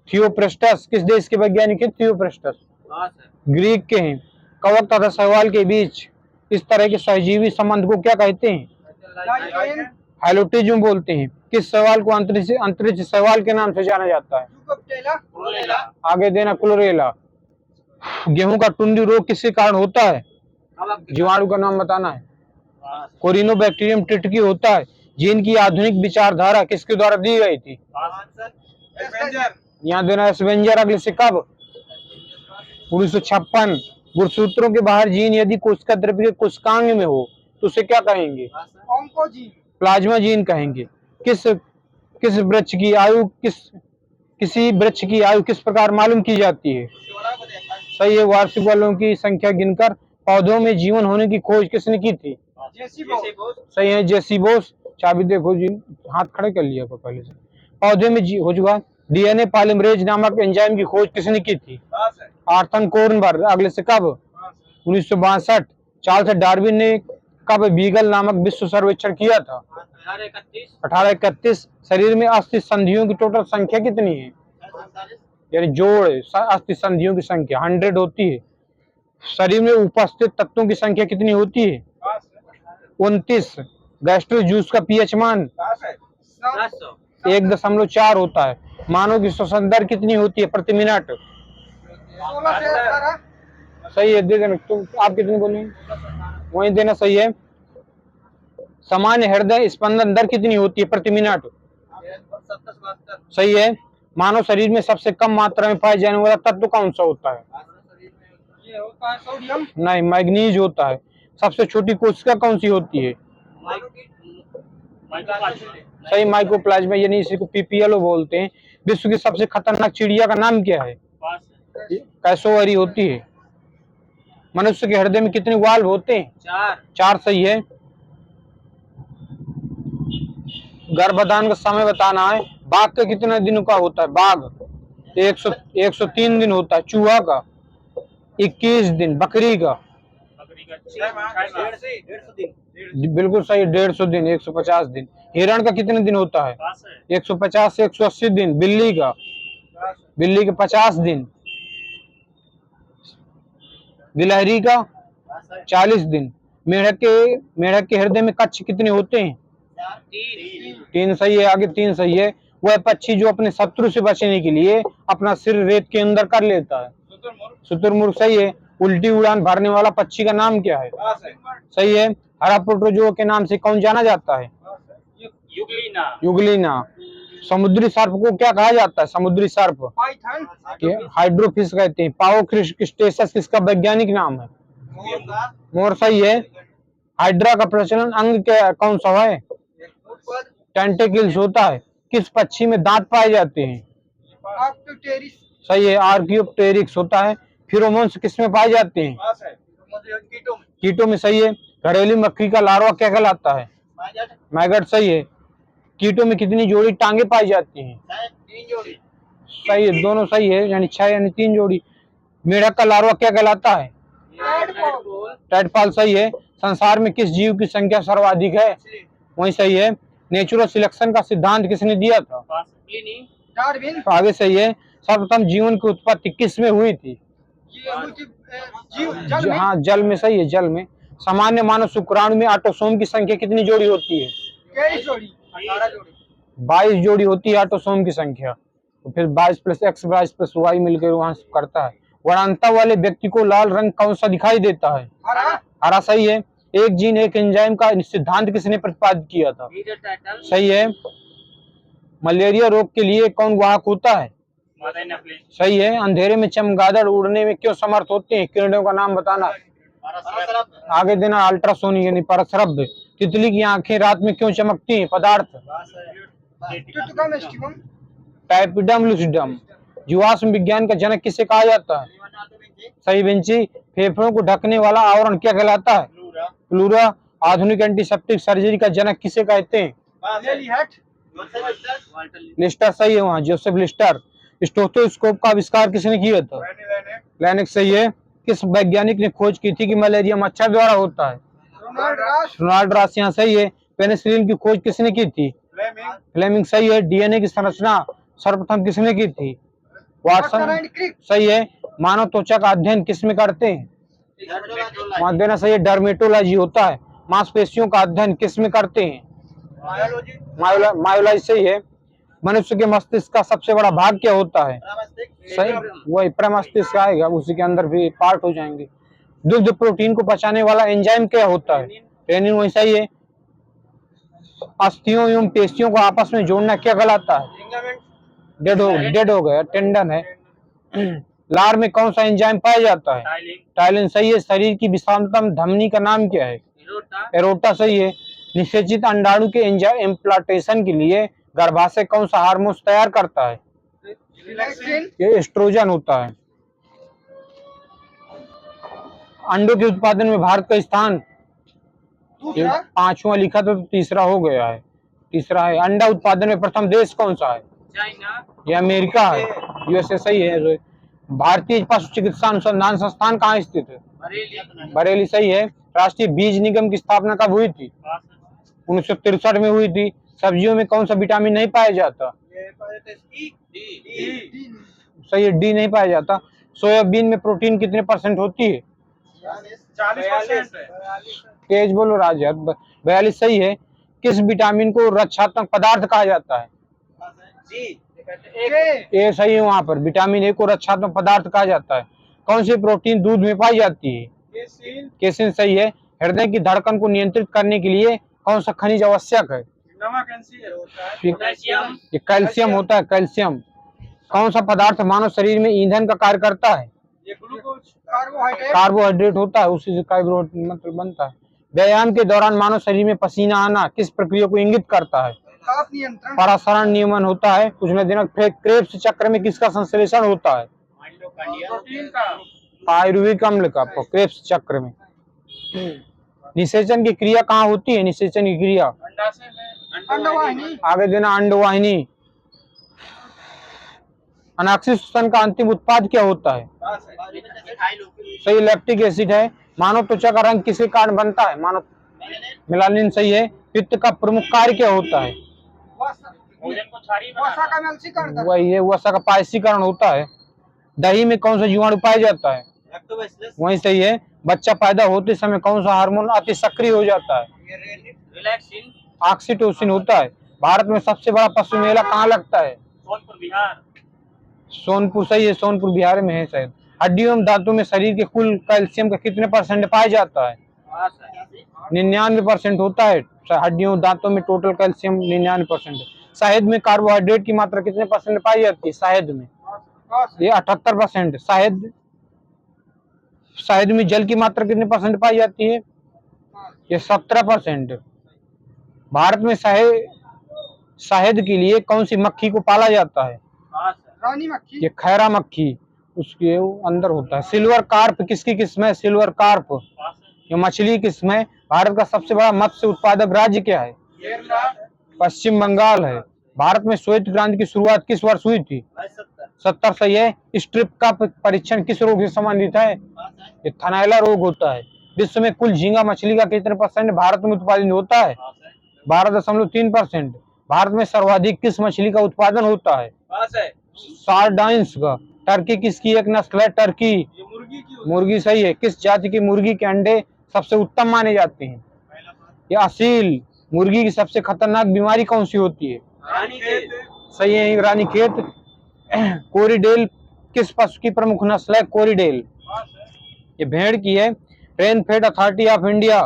थियोप्रेस्टस। किस देश के वैज्ञानिक है थियोप्रेस्टस? ग्रीक के हैं। कवक तथा शैवाल के बीच इस तरह के सहजीवी संबंध को क्या कहते हैं? हैलोटिज्म बोलते हैं। किस शैवाल को अंतरिक्ष शैवाल के नाम से जाना जाता है? आगे देना, क्लोरेला। गेहूं का टुंडी रोग किसके कारण होता है? जीवाणु का नाम बताना है। कोरिनोबैक्टीरियम टिटकी होता है। जीन की आधुनिक विचारधारा किसके द्वारा दी गई थी? यहाँ देना स्वेंजर। अगले से कब? 1956। गुणसूत्रों के बाहर जीन यदि कोशिका द्रव्य के कोशिकांग में हो तो उसे क्या कहेंगे? ऑन्कोजीन। प्लाज्मा जीन कहेंगे। किस वृक्ष की आयु किसी वृक्ष की आयु किस प्रकार मालूम की जाती है? सही है। वार्षिक फलों की संख्या गिनकर पौधों में जीवन होने की खोज किसने की थी? जेसी बोस। सही है, जेसी बोस। चाबी देखो जी, हाथ खड़े कर लिया पहले से। पौधे में हो चुका। डीएनए पॉलीमरेज नामक एंजाइम की खोज किसने की थी? आर्थर कोरनबर्ग। अगले से कब? 1962। चार्ल्स डार्विन ने कब बीगल नामक विश्व सर्वेक्षण किया था? 1831। शरीर में अस्थि संधियों की टोटल संख्या कितनी है? यानी जोड़ अस्थि संधियों की संख्या 100 होती है। शरीर में उपस्थित तत्वों की संख्या कितनी होती है? 29। गैस्ट्रो जूस का पीएच मान 1.4 होता है। मानव की श्वसन दर कितनी होती है प्रति मिनट? 16 से 18। सही है, दे देना। तुम आप कितनी बोलेंगे? वही देना। सही है। सामान्य हृदय स्पंदन दर कितनी होती है प्रति मिनट? 70-72। सही है। मानव शरीर में सबसे कम मात्रा में पाए जाने वाला तत्व कौन सा होता है? ये होता है सोडियम। नहीं, मैग्नीज होता है। सबसे छोटी कोशिका कौन सी होती है? सही, माइकोप्लाज्मा, यानी इसी को पीपीएलओ बोलते हैं। विश्व की सबसे खतरनाक चिड़िया का नाम क्या है? कैसोवरी होती है। मनुष्य के हृदय में कितने वाल्व होते हैं? 4। सही है। गर्भधान का समय बताना है। बाघ का कितने दिनों का होता है? बाघ 103 दिन होता है। चूहा का 21 दिन। बकरी का? बिल्कुल सही, 150 दिन, 150 दिन। हिरण का कितने दिन होता है? 150 से 180 दिन। बिल्ली का? बिल्ली के 50 दिन। गिलहरी का 40 दिन। मेढक के हृदय में कक्ष कितने होते हैं? 3। सही है। आगे 3 सही है। वह पक्षी जो अपने शत्रु से बचने के लिए अपना सिर रेत के अंदर कर लेता है? शुतुरमुर्ग। सही है। उल्टी उड़ान भरने वाला पक्षी का नाम क्या है? सही है। हरा प्रोटोजोआ के नाम से कौन जाना जाता है? युगलीना। समुद्री सर्प को क्या कहा जाता है? समुद्री सर्प पाइथन। हाइड्रोफिश कहते हैं। पाओक्रिस्टेसस किसका वैज्ञानिक नाम है? मोर। सही है। हाइड्रा का प्रचलन अंग क्या कौन सा है? टेंटेकल्स होता है। किस पक्षी में दांत पाए जाते हैं? आर्क्टोटेरिस। सही है। आर्कियोप्टेरिक्स होता है। फिरोमोन्स किस में पाए जाते हैं? कीटों में। सही है। घरेलू मक्खी का लार्वा क्या कहलाता है? मैगट। सही है। कीटों में कितनी जोड़ी टांगे पाई जाती हैं? 3 जोड़ी। सही है, दोनों सही है, यानी 6 यानी 3 जोड़ी। मेढक का लार्वा क्या कहलाता है? टेडपॉल। सही है। संसार में किस जीव की संख्या सर्वाधिक है? वही सही है। नेचुरल सिलेक्शन का सिद्धांत किसने दिया था? डार्विन। आगे सही है। सर्वप्रथम जीवन की उत्पत्ति किस में हुई थी? ये हुई थी जल में। हाँ, जल में। सही है, जल में। सामान्य मानव शुक्राणु में ऑटोसोम की संख्या कितनी जोड़ी होती है? 23 जोड़ी। 18 जोड़ी। 22 जोड़ी होती है ऑटोसोम की संख्या। तो फिर 22 + X 22 + Y मिलकर वहां करता है। वरानता वाले व्यक्ति को लाल रंग कौन सा दिखाई देता है? हरा। हरा। सही है। एक जीन एक एंजाइम का सिद्धांत किसने प्रतिपादित किया था? सही है। मलेरिया रोग के लिए कौन वाहक होता है? सही है। अंधेरे में चमगादड़ उड़ने में क्यों समर्थ होते हैं? किरणों का नाम बताना। आगे देना। अल्ट्रासोनिक यानी परश्रव्य। तितली की आंखें रात में क्यों चमकती हैं? पदार्थ। टाइपिडम लुसिडम। जीवाश्म विज्ञान का जनक किसे कहा जाता है? सही, विंची। फेफड़ों को ढकने वाला आवरण क्या कहलाता है? प्लूरा। आधुनिक एंटीसेप्टिक सर्जरी का जनक किसे कहते हैं? लिस्टर। सही है, वहाँ जोसेफ लिस्टर। स्टेथोस्कोप का आविष्कार किसने किया था? लैनिक। सही है। किस वैज्ञानिक ने खोज की थी कि मलेरिया मच्छर द्वारा होता है? Ronald Ross. यहाँ सही है। पेनिसिलिन की खोज किसने की थी? फ्लेमिंग। सही है। डीएनए की संरचना सर्वप्रथम किसने की थी? वाटसन। सही है। मानव त्वचा का अध्ययन किसमें करते हैं? वहां देना। सही है। डर्मेटोलॉजी होता है। मांसपेशियों का अध्ययन किसमें करते हैं? मायोलॉजी। सही है। मनुष्य के मस्तिष्क का सबसे बड़ा भाग क्या होता है? सही, वही प्रमस्तिष्क आएगा, उसी के अंदर भी पार्ट हो जाएंगे। दुग्ध प्रोटीन को पचाने वाला एंजाइम क्या होता है? रेनिन। वही सही है। अस्थियों एवं पेशियों को आपस में जोड़ना क्या कहलाता है? डेड हो गया, टेंडन है। लार में कौन सा एंजाइम पाया जाता है? टाइलिन। सही है। शरीर की विशालतम धमनी का नाम क्या है? एरोटा। सही है। निषेचित अंडाणु के इम्प्लांटेशन के लिए गर्भाशय कौन सा हार्मोन तैयार करता है? रिलैक्सिन, ये एस्ट्रोजन होता है। अंडों के उत्पादन में भारत का स्थान ये दूसरा, 5वां लिखा तो तीसरा हो गया है, तीसरा है। अंडा उत्पादन में प्रथम देश कौन सा है? चाइना, ये अमेरिका है, यूएसए सही है। भारतीय पशु चिकित्सा अनुसंधान संस्थान कहाँ स्थित है? बरेली, बरेली सही है। राष्ट्रीय बीज निगम की स्थापना कब हुई थी? 1963 में हुई थी। सब्जियों में कौन सा विटामिन नहीं पाया जाता? सही है, डी नहीं पाया जाता। सोयाबीन में प्रोटीन कितने % होती है? 40%, तेज बोलो राजा। 42 सही है। किस विटामिन को रक्षात्मक पदार्थ कहा जाता है? ए सही है, वहां पर विटामिन ए को रक्षात्मक पदार्थ कहा जाता है। कौन सी प्रोटीन दूध में पाई जाती है? केसिन सही है। हृदय की धड़कन को नियंत्रित करने के लिए कौन सा खनिज आवश्यक है? ये कैल्शियम होता है, कैल्शियम। कौन सा पदार्थ मानव शरीर में ईंधन का कार्य करता है? कार्बोहाइड्रेट, कार्बोहाइड्रेट होता है, उसी से कार्बोहाइड्रेट मतलब बनता है। व्यायाम के दौरान मानव शरीर में पसीना आना किस प्रक्रिया को इंगित करता है? ताप नियंत्रण, परासरण नियमन होता है। कुछ दिनक फिर क्रेब्स चक्र में किसका संश्लेषण होता है? पायरुविक अम्ल का, क्रेब्स चक्र में। निषेचन की क्रिया कहाँ होती है? निषेचन की क्रिया अंडवाहिनी, आगे देना, अंडवाहिनी। अनाक्सिक श्वसन का अंतिम उत्पाद क्या होता है? सही, लैक्टिक एसिड है। मानव त्वचा का रंग किसके कारण बनता है? मानव मेलानिन सही है। पित्त का प्रमुख कार्य क्या होता है? वसा का मलसीकरण करना, वही है, वसा का पायसीकरण होता है। दही में कौन सा जीवाणु पाया जाता है? वही सही है। बच्चा पैदा होते समय कौन सा हार्मोन अति सक्रिय हो जाता है? रिलैक्सिन, ऑक्सीटोसिन होता है। भारत में सबसे बड़ा पशु मेला कहाँ लगता है? सोनपुर सही है, सोनपुर बिहार में है शायद। हड्डियों एवं दांतों में शरीर के कुल कैल्शियम का कितने % पाया जाता है? 99% होता है। हड्डियों दांतों में टोटल कैल्शियम 99% है। शहद में कार्बोहाइड्रेट की मात्रा कितने % पाई जाती है? शहद में ये 78%। शहद में जल की मात्रा कितने % पाई जाती है? ये 17%। भारत में शहद के लिए कौन सी मक्खी को पाला जाता है? रानी मक्खी, ये खैरा मक्खी, उसके अंदर होता है। सिल्वर कार्प किसकी किस्म है? सिल्वर कार्प ये मछली किस्म है। भारत का सबसे बड़ा मत्स्य उत्पादक राज्य क्या है? पश्चिम बंगाल है। भारत में श्वेत क्रांति की शुरुआत किस वर्ष हुई थी? 70 सही है। स्ट्रिप का परीक्षण किस रोग से संबंधित है? ये थनैला रोग होता है। विश्व में कुल झींगा मछली का कितने % भारत में उत्पादन होता है? 12.3%। भारत में सर्वाधिक किस मछली का उत्पादन होता है? सार्डाइन्स का। टर्की किसकी एक नस्ल है? टर्की मुर्गी सही है। किस जाति की मुर्गी के अंडे सबसे उत्तम माने जाते हैं? ये असील मुर्गी की सबसे खतरनाक बीमारी कौन सी होती है? सही है, रानीखेत। कोरिडेल किस पशु की प्रमुख नस्ल है? कोरिडेल ये भेड़ की है। रेनफेड अथॉरिटी ऑफ इंडिया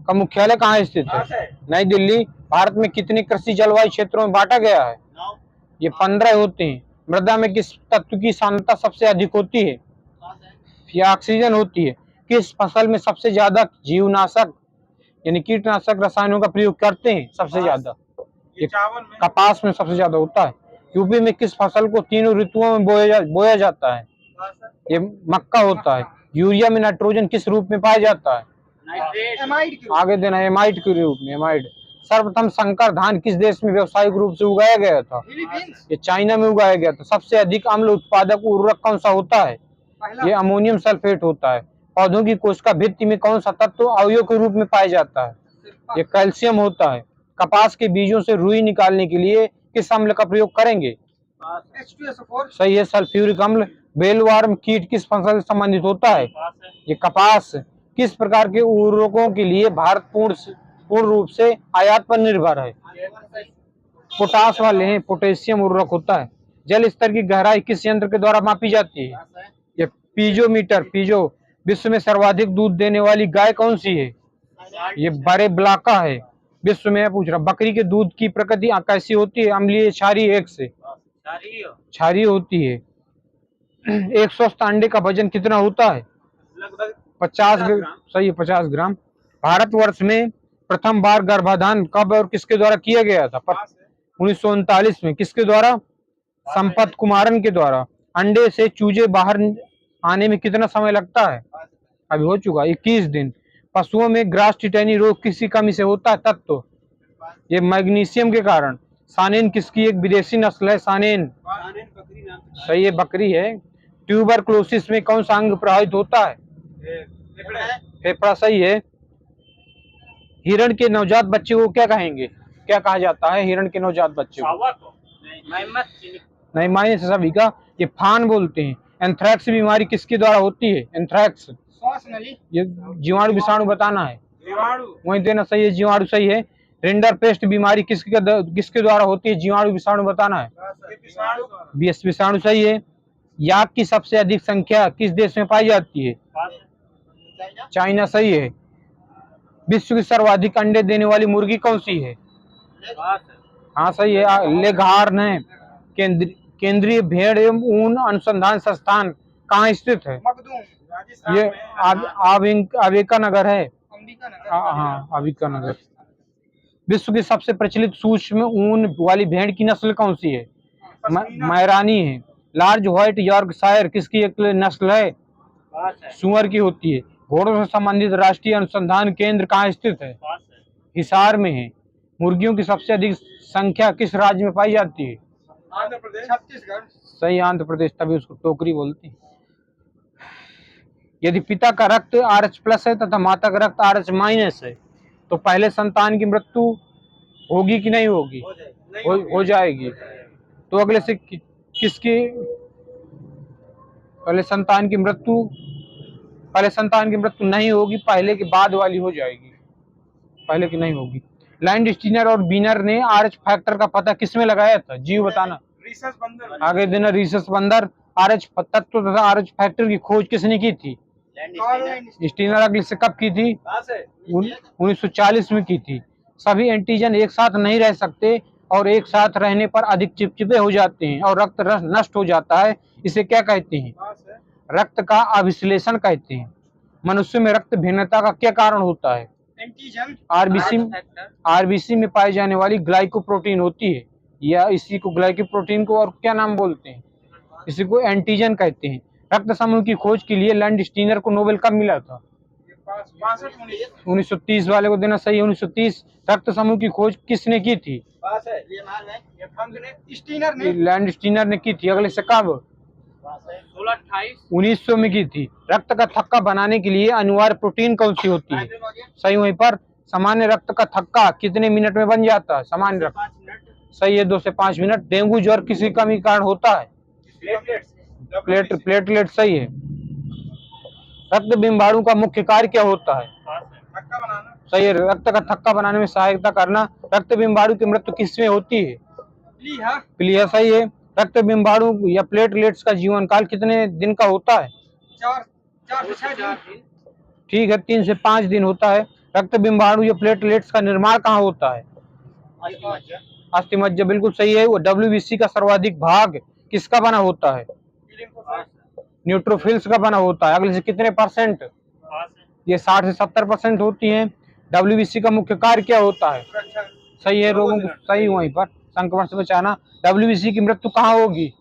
का मुख्यालय कहाँ स्थित है? नई दिल्ली। भारत में कितने कृषि जलवायु क्षेत्रों में बांटा गया है? ये 15 होते हैं। मृदा में किस तत्व की सांद्रता सबसे अधिक होती है? ये ऑक्सीजन होती है। किस फसल में सबसे ज्यादा जीवनाशक यानी कीटनाशक रसायनों का प्रयोग करते हैं? सबसे ज्यादा ये कपास में सबसे ज्यादा होता है। यूपी में किस फसल को तीनों ऋतुओं में बोया जाता है? ये मक्का होता है। यूरिया में नाइट्रोजन किस रूप में पाया जाता है? आगे देना, एमाइड के रूप में। एमाइड। सर्वप्रथम संकर धान किस देश में व्यावसायिक रूप से उगाया गया था? ये चाइना में उगाया गया था। सबसे अधिक अम्ल उत्पादक उर्वरक कौन सा होता है? ये अमोनियम सल्फेट होता है। पौधों की कोशिका भित्ति में कौन सा तत्व अवयव के रूप में पाया जाता है? ये कैल्शियम होता है। कपास के बीजों से रुई निकालने के लिए किस अम्ल का प्रयोग करेंगे? सही है, सल्फ्यूरिक अम्ल। बेलवार्म कीट किस फसल से संबंधित होता है? ये कपास। किस प्रकार के उर्वरकों के लिए भारत पूर्ण रूप से आयात पर निर्भर है? पोटास वाले हैं, पोटेशियम उर्वरक होता है। जल स्तर की गहराई किस यंत्र के द्वारा मापी जाती है? ये पीजोमीटर। पीजो। विश्व में सर्वाधिक दूध देने वाली गाय कौन सी है? ये बड़े ब्लाका है। विश्व में पूछ रहा, बकरी के दूध की प्रकृति कैसी होती है? अम्लीय, क्षारीय, एक से क्षारीय होती है। एक स्वस्थ अंडे का वजन कितना होता है? 50 ग्राम। सही है, 50 ग्राम। भारतवर्ष में प्रथम बार गर्भाधान कब और किसके द्वारा किया गया था? 1939 में। किसके द्वारा? संपत कुमारन के द्वारा अंडे से चूजे बाहर आने में कितना समय लगता है? अभी हो चुका 21 दिन। पशुओं में ग्रास टिटैनी रोग किसी कमी से होता है? तत्व ये मैग्नीशियम के कारण। सानेन किसकी एक विदेशी नस्ल है? सानेन सही है, बकरी है। ट्यूबरक्लोसिस में कौन सा अंग प्रभावित होता है? फेफड़ा सही है। हिरण के नवजात बच्चे को क्या कहेंगे? क्या कहा जाता है हिरण के नवजात बच्चे को? नहीं, मायने से सभी का ये फान बोलते हैं। एंथ्रैक्स बीमारी किसके द्वारा होती है? एंथ्रैक्स श्वास नली ये जीवाणु विषाणु बताना है, वही देना सही है। जीवाणु सही है। रिंडर पेस्ट बीमारी किसके द्वारा होती है? जीवाणु विषाणु बताना है। विषाणु सही है। याक की सबसे अधिक संख्या किस देश में पाई जाती है? चाइना सही है। विश्व की सर्वाधिक अंडे देने वाली मुर्गी कौन सी है? हाँ सही है, लेघार्न है। केंद्रीय भेड़ एवं ऊन अनुसंधान संस्थान कहाँ स्थित है? मखदूम ये अविका नगर है। अंबिका नगर। हाँ, अविका नगर। विश्व की सबसे प्रचलित सूक्ष्म ऊन वाली भेड़ की नस्ल कौन सी है? मैरानी है। लार्ज व्हाइट यॉर्कशायर किसकी एक नस्ल है? सुअर की होती है। घोड़ों से संबंधित राष्ट्रीय अनुसंधान केंद्र कहाँ स्थित है? हिसार में है। मुर्गियों की सबसे अधिक संख्या किस राज्य में पाई जाती है? आंध्र प्रदेश, छत्तीसगढ़। सही, आंध्र प्रदेश, तभी उसको टोकरी बोलते हैं। यदि पिता का रक्त RH+ है तथा माता का रक्त RH- है तो पहले संतान की मृत्यु होगी कि नहीं होगी? हो जाएगी। तो अगले से किसकी पहले संतान की मृत्यु नहीं होगी, पहले के बाद वाली हो जाएगी, पहले की नहीं होगी। लैंड स्टीनर और बीनर ने RH फैक्टर का पता किसमें लगाया था? जीव बताना। रिसर्च बंदर। आगे देना रिसर्च बंदर। RH तत्व तथा RH फैक्टर की खोज किसने की थी? स्टीनर। अगले से कब की थी? 1940 में की थी। सभी एंटीजन एक साथ नहीं रह सकते और एक साथ रहने पर अधिक चिपचिपे हो जाते हैं और रक्त नष्ट हो जाता है, इसे क्या कहते हैं? रक्त का अभिश्लेषण कहते हैं। मनुष्य में रक्त भिन्नता का क्या कारण होता है? एंटीजन आरबीसी में पाई जाने वाली ग्लाइकोप्रोटीन होती है, या इसी को ग्लाइकोप्रोटीन को और क्या नाम बोलते हैं? इसी को एंटीजन कहते हैं। रक्त समूह की खोज के लिए लैंड स्टीनर को नोबेल कब मिला था? 1930 वाले को देना सही है, 1930। रक्त समूह की खोज किसने की थी? स्टीनर ने। लैंड स्टीनर ने की थी। अगले से कब? 1900 में की थी। रक्त का थक्का बनाने के लिए अनिवार्य प्रोटीन कौन सी होती है? सही वहीं पर। सामान्य रक्त का थक्का कितने मिनट में बन जाता है? सामान्य रक्त सही है, 2 से 5 मिनट। डेंगू ज्वर किसी कमी के कारण होता है? प्लेटलेट सही है। रक्त बिंबाणु का मुख्य कार्य क्या होता है? थक्का बनाना। सही है, रक्त का थक्का बनाने में सहायता करना। रक्त बिंबाणु की मृत्यु किसमें होती है? प्लीहा सही है। रक्त बिंबाणु या प्लेटलेट्स का जीवन काल कितने दिन का होता है? 4 से 6 दिन। ठीक है, 3 से 5 दिन होता है। रक्त बिंबाणु या प्लेटलेट्स का निर्माण कहाँ होता है? अस्थिमज्जा बिल्कुल सही है। वो WBC का सर्वाधिक भाग किसका बना होता है? न्यूट्रोफिल्स का बना होता है। अगले से कितने परसेंट? ये 60 से 70% होती है। WBC का मुख्य कार्य क्या होता है? सही है, रोगों को सही वहीं पर संक्रमण से बचाना। WBC की मृत्यु कहाँ होगी?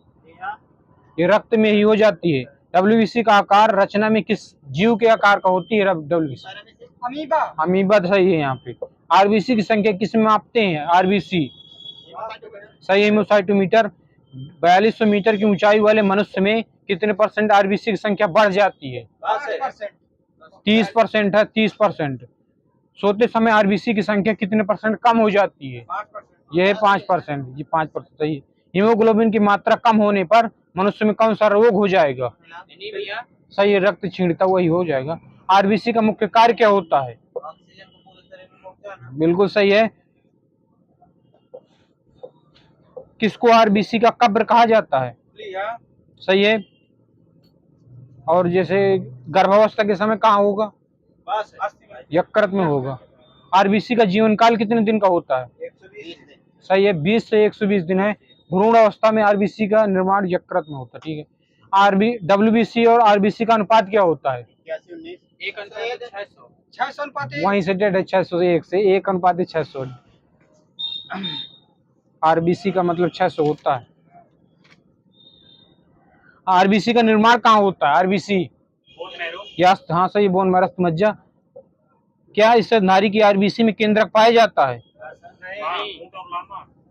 ये रक्त में ही हो जाती है। WBC का आकार रचना में किस जीव के आकार का होती है? WBC अमीबा सही है यहाँ पे। RBC की संख्या किस में मापते हैं? RBC सही है, हेमोसाइटोमीटर। 4200 मीटर की ऊंचाई वाले मनुष्य में कितने % RBC की संख्या बढ़ जाती है? 30% है, 30%। सोते समय RBC की संख्या कितने % कम हो जाती है? यह 5%। ये 5% सही है। हीमोग्लोबिन की मात्रा कम होने पर मनुष्य में कौन सा रोग हो जाएगा? सही है, रक्त क्षीणता वही हो जाएगा। RBC का मुख्य कार्य क्या होता है? बिल्कुल सही है। किसको RBC का कब्र कहा जाता है? सही है। और जैसे गर्भावस्था के समय कहाँ होगा? यकृत में होगा। RBC का जीवन काल कितने दिन का होता है? 120 दिन। सही है, 20 से 120 दिन है। भ्रूण अवस्था में RBC का निर्माण यकृत में होता है। ठीक है। WBC और RBC का अनुपात क्या होता है? 600 वहीं से डेढ़ 600 से 1 से 1:600। RBC का मतलब 600 होता है। आरबीसी का निर्माण कहाँ होता है? आरबीसी यस, हाँ सही, बोन मैरो मज्जा। क्या इस नारी की आरबीसी में केंद्रक पाया जाता है?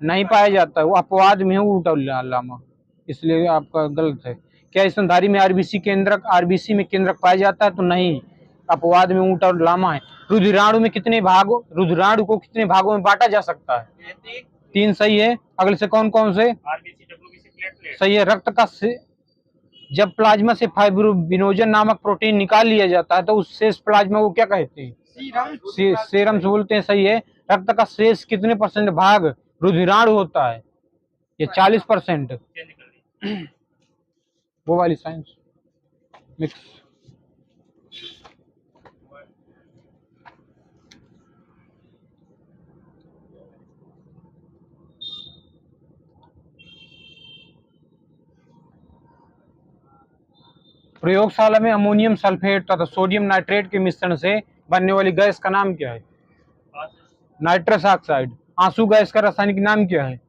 नहीं पाया जाता है, वो अपवाद में है ऊँट और लामा, इसलिए आपका गलत है। क्या इस नारी में आरबीसी में केंद्रक पाया जाता है? तो नहीं, अपवाद में ऊँट और लामा है। रुधिराणु को कितने भागों में बांटा जा सकता है? 3 सही है। अगले से कौन कौन से सही है? जब प्लाज्मा से फाइब्रोबिनोजन नामक प्रोटीन निकाल लिया जाता है तो उस शेष प्लाज्मा को क्या कहते हैं? सीरम से बोलते हैं, सही है। रक्त का शेष कितने % भाग रुधिराणु होता है? ये 40%। वो वाली साइंस मिक्स। प्रयोगशाला में अमोनियम सल्फेट तथा सोडियम नाइट्रेट के मिश्रण से बनने वाली गैस का नाम क्या है? Nitrous oxide. आंसू गैस का रासायनिक नाम क्या है?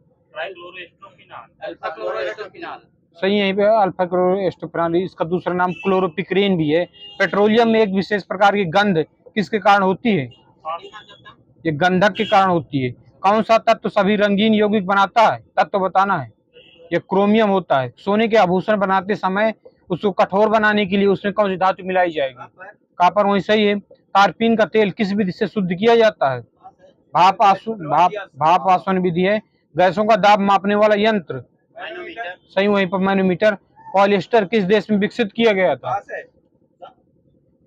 सही है, यहीं पे अल्फा क्लोरोएस्टोफिनाल, इसका दूसरा नाम क्लोरोपिक्रीन भी है। पेट्रोलियम में एक विशेष प्रकार की गंध किसके कारण होती है? ये गंधक के कारण होती है। कौन सा तत्व सभी रंगीन यौगिक बनाता है? तत्व बताना है। ये क्रोमियम होता है। सोने के आभूषण बनाते समय उसको कठोर बनाने के लिए उसमें कौन सी धातु मिलाई जाएगी? कॉपर। वही सही है। तारपीन का तेल किस विधि से शुद्ध किया जाता है? भाप आसवन विधि है। गैसों का दाब मापने वाला यंत्र? सही, वहीं पर मैनोमीटर। पॉलिएस्टर किस देश में विकसित किया गया था?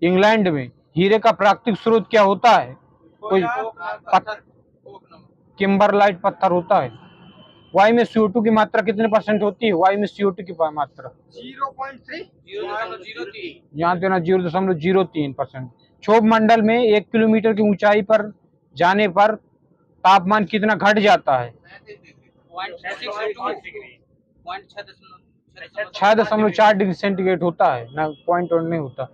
इंग्लैंड में। हीरे का प्राकृतिक स्रोत क्या होता है? कोई किम्बरलाइट पत्थर होता है। वायु में CO2 की मात्रा कितने % होती है? वायु में CO2 की मात्रा 0.3 यहाँ देना 0.03%। क्षोभ मंडल में 1 किलोमीटर की ऊंचाई पर जाने पर तापमान कितना घट जाता है? 6.4 डिग्री सेंटीग्रेड होता है ना, पॉइंट और नहीं होता,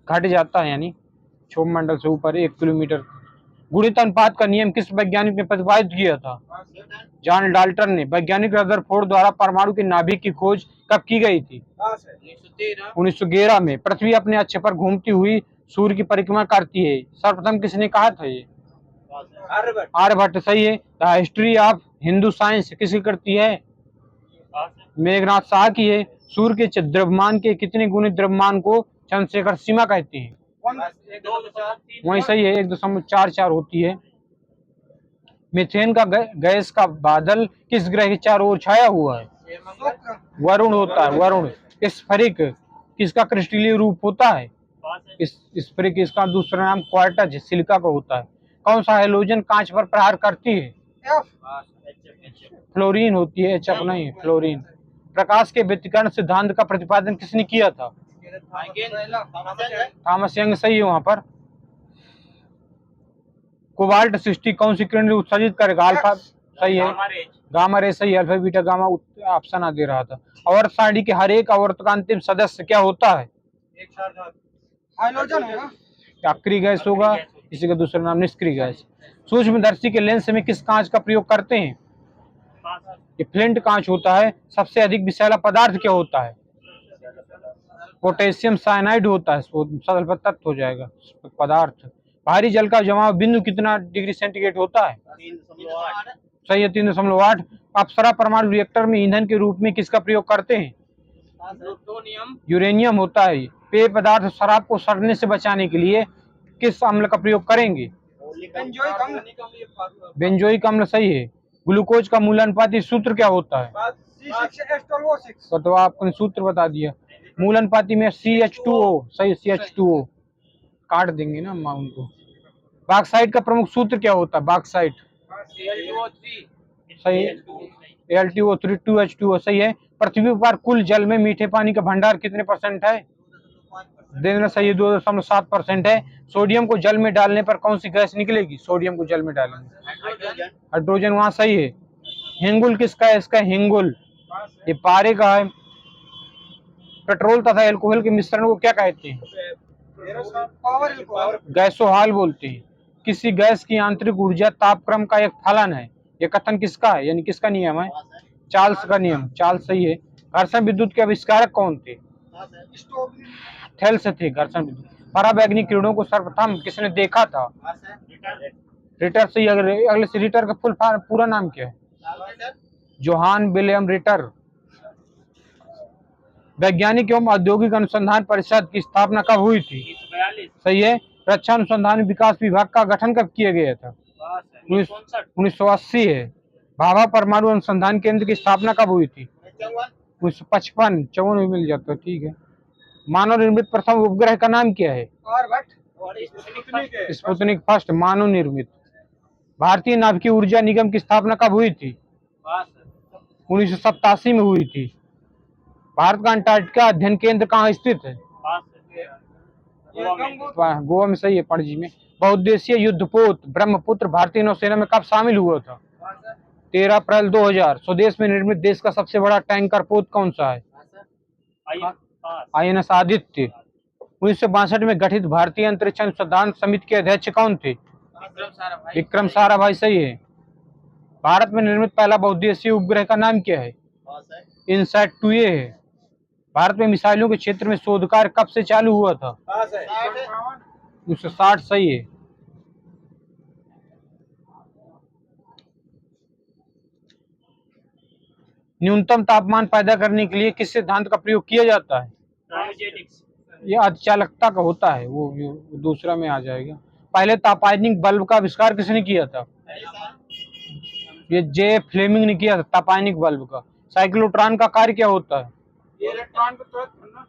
घट जाता है, यानी क्षोभ मंडल से ऊपर 1 किलोमीटर। गुणित अनुपात का नियम किस वैज्ञानिक ने प्रतिपादित किया था? जॉन डाल्टन ने। वैज्ञानिक रदरफोर्ड द्वारा परमाणु के नाभिक की खोज कब की गई थी? 1911 में। पृथ्वी अपने अक्ष पर घूमती हुई सूर्य की परिक्रमा करती है, सर्वप्रथम किसने कहा था ये? आर्यभट्ट। सही है। The history of Hindu science किसकी करती है? मेघनाथ शाह की है। सूर्य के द्रव्यमान के कितने गुणित द्रव्यमान को चंद्रशेखर सीमा कहती है? वही सही है, 1.44 होती है। मीथेन का गैस का बादल किस ग्रह के चारों ओर छाया हुआ है? वरुण होता है, वरुण। स्फेरिक किसका क्रिस्टलीय रूप होता है? स्फेरिक। इसका दूसरा नाम क्वार्टज सिलिका का होता है। कौन सा हैलोजन कांच पर प्रहार करती है? फ्लोरीन होती है, एच नहीं, फ्लोरीन। प्रकाश के व्यतिकरण सिद्धांत का प्रतिपादन किसने किया था? Thomas young. सही है वहां पर। कोबाल्ट 60 कौन सी किरण उत्सर्जित करेगा? अल्फा। सही है, गामा रे। सही, अल्फा बीटा गामा ऑप्शन आ दे रहा था। आवर्त सारणी के हर एक आवर्त का अंतिम सदस्य क्या होता है? हाइड्रोजन है ना? सक्रिय गैस होगा, इसी का दूसरा नाम निष्क्रिय गैस। सूक्ष्मदर्शी के लेंस में किस कांच का प्रयोग करते हैं? ये फ्लिंट कांच होता है। सबसे अधिक विषैला पदार्थ क्या होता है? पोटेशियम साइनाइड होता है, सल्फर तत्व हो जाएगा पदार्थ। भारी जल का जमाव बिंदु कितना डिग्री सेंटीग्रेड होता है? 3.8। सही है, 3.8। अप्सरा परमाणु रिएक्टर में ईंधन के रूप में किसका प्रयोग करते हैं? यूरेनियम होता है। पेय पदार्थ शराब को सड़ने से बचाने के लिए किस अम्ल का प्रयोग करेंगे? बेंजोइक अम्ल। सही है। ग्लूकोज का मूलानुपाती सूत्र क्या होता है? C6H12O6। तो आपने सूत्र बता दिया। मूलानुपाती में CH2O। सही, CH2O काट देंगे ना अमाउंट को। बॉक्साइट का प्रमुख सूत्र क्या होता है? बॉक्साइट। सही, Al2O3 2H2O। सही है। पृथ्वी पर कुल जल में मीठे पानी का भंडार कितने % है? देना सही है, 2.7% है। सोडियम को जल में डालने पर कौन सी गैस निकलेगी? सोडियम को जल में डालेंगे, हाइड्रोजन। वहां सही है। हिंगुल किसका है? इसका हिंगुल ये पारे का है। पेट्रोल तथा एल्कोहल के मिश्रण को क्या कहते हैं? गैसोहॉल बोलते हैं। किसी गैस की आंतरिक ऊर्जा तापक्रम का एक फलन है, यह कथन किसका है, यानी किसका नियम है? चार्ल्स का नियम, चार्ल्स सही है। घर्षण विद्युत के आविष्कारक कौन थे? स्टोव। थेल्स थे घर्षण विद्युत। पराबैंगनी किरणों को सर्वप्रथम किसने देखा था? रिटर सही। अगले से रिटर का पूरा नाम क्या है? Johann William Ritter. वैज्ञानिक एवं औद्योगिक अनुसंधान परिषद की स्थापना कब हुई थी? 1942। सही है। रक्षा अनुसंधान विकास विभाग का गठन कब किया गया था? 1980 है। भाभा परमाणु अनुसंधान केंद्र की स्थापना कब हुई थी? 1955। 54 में मिल जाता है, ठीक है। मानव निर्मित प्रथम उपग्रह का नाम क्या है? आर्यभट्ट। स्पुतनिक फर्स्ट मानव निर्मित। भारतीय नाभिकीय ऊर्जा निगम की स्थापना कब हुई थी? 1987 में हुई थी। भारत का अंटार्कटिका अध्ययन केंद्र कहाँ स्थित है? गोवा में सही है, पणजी में। बहुउद्देशीय युद्धपोत ब्रह्मपुत्र भारतीय नौसेना में कब शामिल हुआ था? 13 अप्रैल 2000। स्वदेश में निर्मित देश का सबसे बड़ा टैंकर पोत कौन सा है? INS आदित्य। 1962 में गठित भारतीय अंतरिक्ष अनुसंधान समिति के अध्यक्ष कौन थे? विक्रम साराभाई सही है। भारत में निर्मित पहला बहुउद्देशीय उपग्रह का नाम क्या है? इनसैट 2A है। भारत में मिसाइलों के क्षेत्र में शोध कार्य कब से चालू हुआ था? 1960 सही है। न्यूनतम तापमान पैदा करने के लिए किस सिद्धांत का प्रयोग किया जाता है? ये अतिचालकता का होता है, वो दूसरा में आ जाएगा। पहले तापायनिक बल्ब का आविष्कार किसने किया था? ये जे फ्लेमिंग ने किया था तापायनिक बल्ब का। साइक्लोट्रॉन का कार्य क्या होता है? इलेक्ट्रॉन को तुरंत भरना।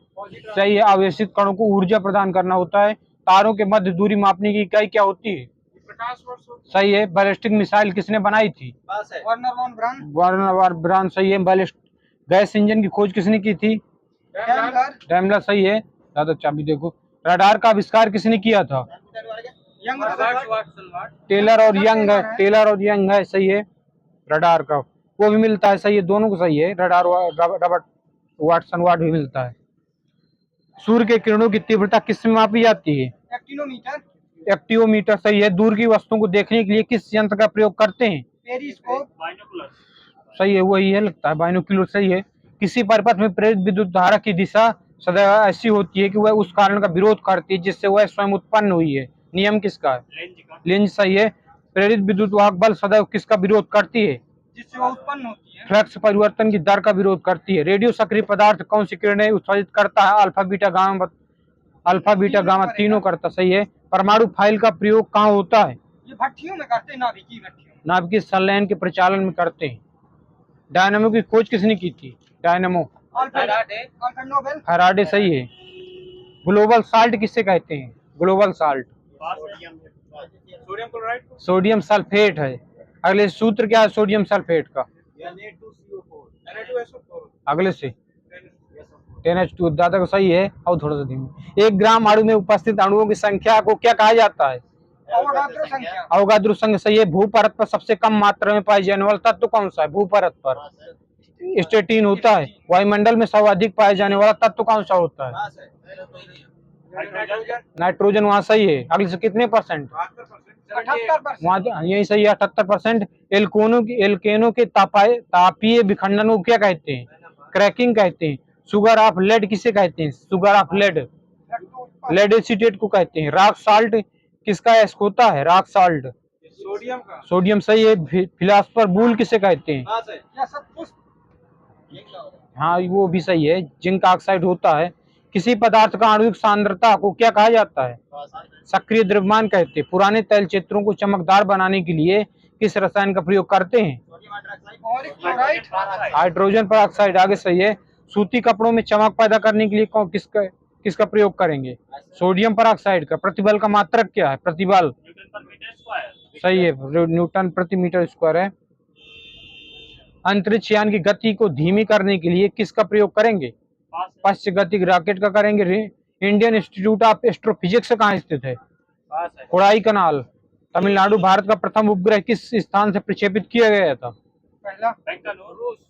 सही है। आवेशित कणों को ऊर्जा प्रदान करना होता है। तारों के मध्य दूरी मापने की इकाई क्या होती है? प्रकाश वर्ष। सही है। बैलिस्टिक मिसाइल किसने बनाई थी? Wernher von Braun. Wernher Braun सही है। गैस इंजन की खोज किसने की थी? डैमलर सही है। ज्यादा चाबी देखो। रडार का आविष्कार किसने किया था? टेलर और यंग है। टेलर और यंग है सही है। रडार का वो भी मिलता है, सही है। दोनों को सही है। रडार रॉबर्ट वाटसन वाट भी मिलता है। सूर्य के किरणों की तीव्रता किस में मापी जाती है? एक्टिनोमीटर। एक्टियोमीटर सही है। दूर की वस्तुओं को देखने के लिए किस यंत्र का प्रयोग करते हैं? पेरिस्कोप। सही है, वही है लगता है, बाइनोक्यूलर सही है। किसी परिपथ में प्रेरित विद्युत धारा की दिशा सदैव ऐसी होती है कि वह उस कारण का विरोध करती है जिससे वह स्वयं उत्पन्न हुई है। नियम किसका है? लेंज सही है। प्रेरित विद्युत वाहक बल सदैव किसका विरोध करती है? जिससे वह उत्पन्न होती है। फ्लक्स परिवर्तन की दर का विरोध करती है। रेडियो सक्रिय पदार्थ कौन सी किरणें उत्सर्जित करता है? अल्फा बीटा गामा तीनों करता, सही है। परमाणु फाइल का प्रयोग कहाँ होता है? ये भट्टियों में करते हैं, नाभिकीय भट्टियों में। नाभिकीय संलयन के प्रचालन में करते हैं। डायनामो की खोज किसने की थी? Dynamo Alfred Nobel. फैराडे सही है। ग्लोबल साल्ट किससे कहते हैं? Global salt sodium chloride. Sodium sulphate है। अगले सूत्र क्या है सोडियम सल्फेट का? Na2CO4। अगले से 10H2 दादा को सही है। और थोड़ा सा धीमे। 1 ग्राम अणु में उपस्थित अणुओं की संख्या को क्या कहा जाता है? अवोगाद्रो संख्या। अवोगाद्रो संख्या सही है। भूपरत पर सबसे कम मात्रा में पाए जाने वाला तत्व कौन सा है? भूपरत पर स्टेटिन होता है। वायुमंडल में सर्वाधिक पाए जाने वाला तत्व कौन सा होता है? नाइट्रोजन वहाँ सही है। अगले से कितने परसेंट? 78%। वहाँ यही सही है 78%। एल्केनों के तापीय विखंडन को क्या कहते हैं? क्रैकिंग कहते हैं। सुगर ऑफ लेड किसे कहते हैं? Sugar of lead lead acetate को कहते हैं। रॉक साल्ट किसका एस्क होता है? रॉक साल्ट सोडियम का। सोडियम सही है। फिलासफर बूल किसे कहते हैं? यह सब कुछ। हाँ वो भी सही है। जिंक ऑक्साइड होता है। किसी पदार्थ का आणविक सांद्रता को क्या कहा जाता है? सक्रिय द्रव्यमान कहते हैं। पुराने तैल क्षेत्रों को चमकदार बनाने के लिए किस रसायन का प्रयोग करते हैं? हाइड्रोजन पर ऑक्साइड आगे सही है। सूती कपड़ों में चमक पैदा करने के लिए किसका प्रयोग करेंगे? सोडियम पर ऑक्साइड का। प्रतिबल का मात्रक क्या है? प्रतिबल सही है, न्यूटन प्रति मीटर स्क्वायर है। अंतरिक्ष यान की गति को धीमी करने के लिए किसका प्रयोग करेंगे? पश्च गतिक रॉकेट का करेंगे। इंडियन इंस्टीट्यूट ऑफ एस्ट्रोफिजिक्स कहाँ स्थित है? कोडाई कनाल तमिलनाडु। भारत का प्रथम उपग्रह किस स्थान से प्रक्षेपित किया गया था? पहला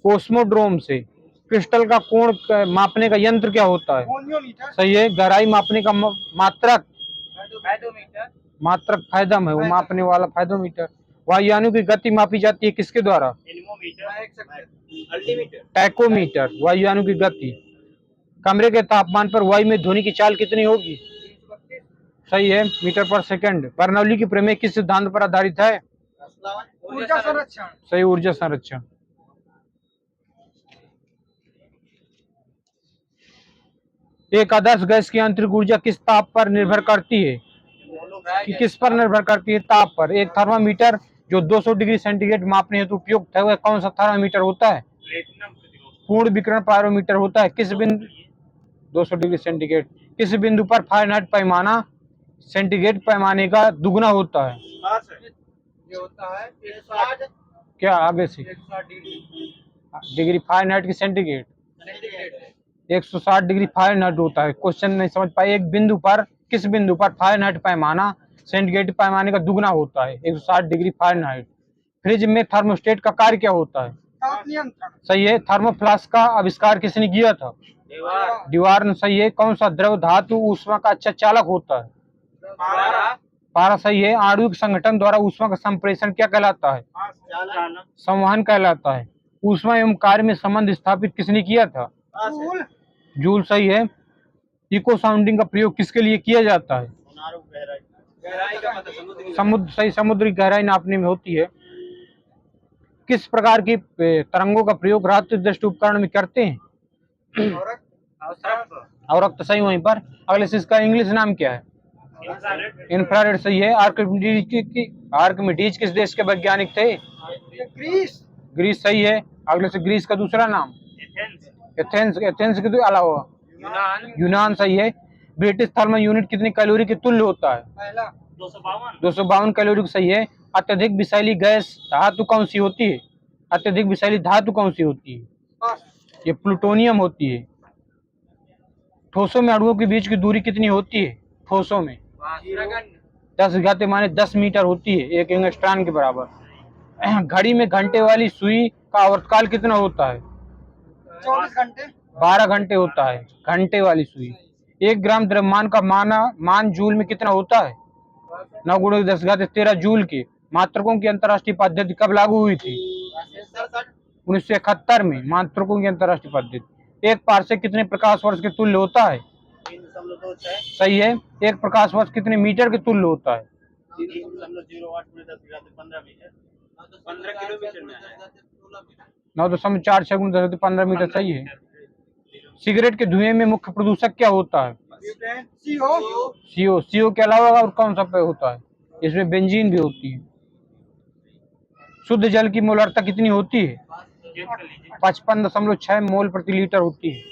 कोस्मोड्रोम से। क्रिस्टल का कोण मापने का यंत्र क्या होता है? गोनियोमीटर। सही है। गहराई मापने का मात्रक फाइडोमीटर। मात्रक फायदम है, वो मापने वाला फायदोमीटर। वायुयानों की गति मापी जाती है किसके द्वारा? अल्टीमीटर। टैकोमीटर। वायुयानों की गति। कमरे के तापमान पर वायु में ध्वनि की चाल कितनी होगी? सही है, मीटर पर सेकंड। बर्नौली की प्रमेय किस सिद्धांत पर आधारित है? ऊर्जा संरक्षण। सही, ऊर्जा संरक्षण। एक आदर्श गैस की आंतरिक ऊर्जा किस ताप पर निर्भर करती है? कि किस पर निर्भर करती है? ताप पर। एक थर्मामीटर जो 200 डिग्री सेंटीग्रेड मापने हेतु उपयुक्त है वह कौन सा थर्मामीटर होता है? पूर्ण विकिरण पायरोमीटर होता है। किस बिंदु 200 डिग्री सेंटीग्रेड किस बिंदु पर फ़ारेनहाइट पैमाना सेंटीग्रेड पैमाने का दुगना होता है? ये होता है 160 क्या आगे से? 160 डिग्री फ़ारेनहाइट की सेंटीग्रेड सेंटीग्रेड। 160 डिग्री फ़ारेनहाइट होता है। क्वेश्चन नहीं समझ पाए। एक बिंदु पर किस बिंदु पर फ़ारेनहाइट पैमाना सेंटीग्रेड पैमाने का दुगना होता है? 160 डिग्री फ़ारेनहाइट। फ्रिज में थर्मोस्टेट का कार्य क्या होता है? ताप नियंत्रण। सही है। थर्मोफ्लास्क का आविष्कार किसने किया था? दीवार ने। सही है। कौन सा द्रव धातु ऊष्मा का अच्छा चालक होता है? पारा। सही है। आणविक संगठन द्वारा ऊष्मा का संप्रेषण क्या कहलाता है? संवहन कहलाता है। ऊष्मा एवं कार्य में संबंध स्थापित किसने किया था? जूल। सही है। इको साउंडिंग का प्रयोग किसके लिए किया जाता है? गहराई का मतलब समुद्री। समुद्र। सही, समुद्री गहराई नापने में होती है। किस प्रकार की तरंगों का प्रयोग रात्रि दृष्टि उपकरण में करते हैं? अवरक्त। सही। वहीं पर अगले से इसका इंग्लिश नाम क्या है? इंफ्रारेड। सही है। आर्किमिडीज किस देश के वैज्ञानिक थे? ग्रीस। ग्रीस। सही है। अगले से ग्रीस का दूसरा नाम? एथेंस। एथेंस के अलावा यूनान। सही है। ब्रिटिश थर्मल यूनिट कितनी कैलोरी के तुल्य होता है? पहला 252 कैलोरी। सही है। अत्यधिक विषैली गैस धातु कौन सी होती है? अत्यधिक विषैली धातु कौन सी होती है? ये प्लूटोनियम होती है। ठोसों में अणुओं के बीच की दूरी कितनी होती है? ठोसों में 10⁻10 मीटर होती है, एक एंगस्ट्रॉन के बराबर। घड़ी में घंटे वाली सुई का आवर्तकाल कितना होता है? 24 घंटे। 12 घंटे होता है घंटे वाली सुई। 1 ग्राम द्रव्यमान का मान जूल में कितना होता है? 9 × 10⁻13 जूल के। मात्रकों की अंतर्राष्ट्रीय पद्धति कब लागू हुई थी? 1971 में मात्रकों की अंतर्राष्ट्रीय पद्धति। एक पारसेक कितने प्रकाश वर्ष के तुल्य होता है? 3.26। सही है। एक प्रकाश वर्ष कितने मीटर के तुल्य होता है? 3.08 × 10⁻15 मीटर। 15 किलोमीटर में है। 9.46 × 10⁻15 मीटर। सही है। सिगरेट के धुएं में मुख्य प्रदूषक क्या होता है? CO। CO के अलावा और कौन सा पेय होता है? इसमें बेंजीन भी होती है। शुद्ध जल की मोलारिटी कितनी होती है? 55.6 मोल प्रति लीटर होती है।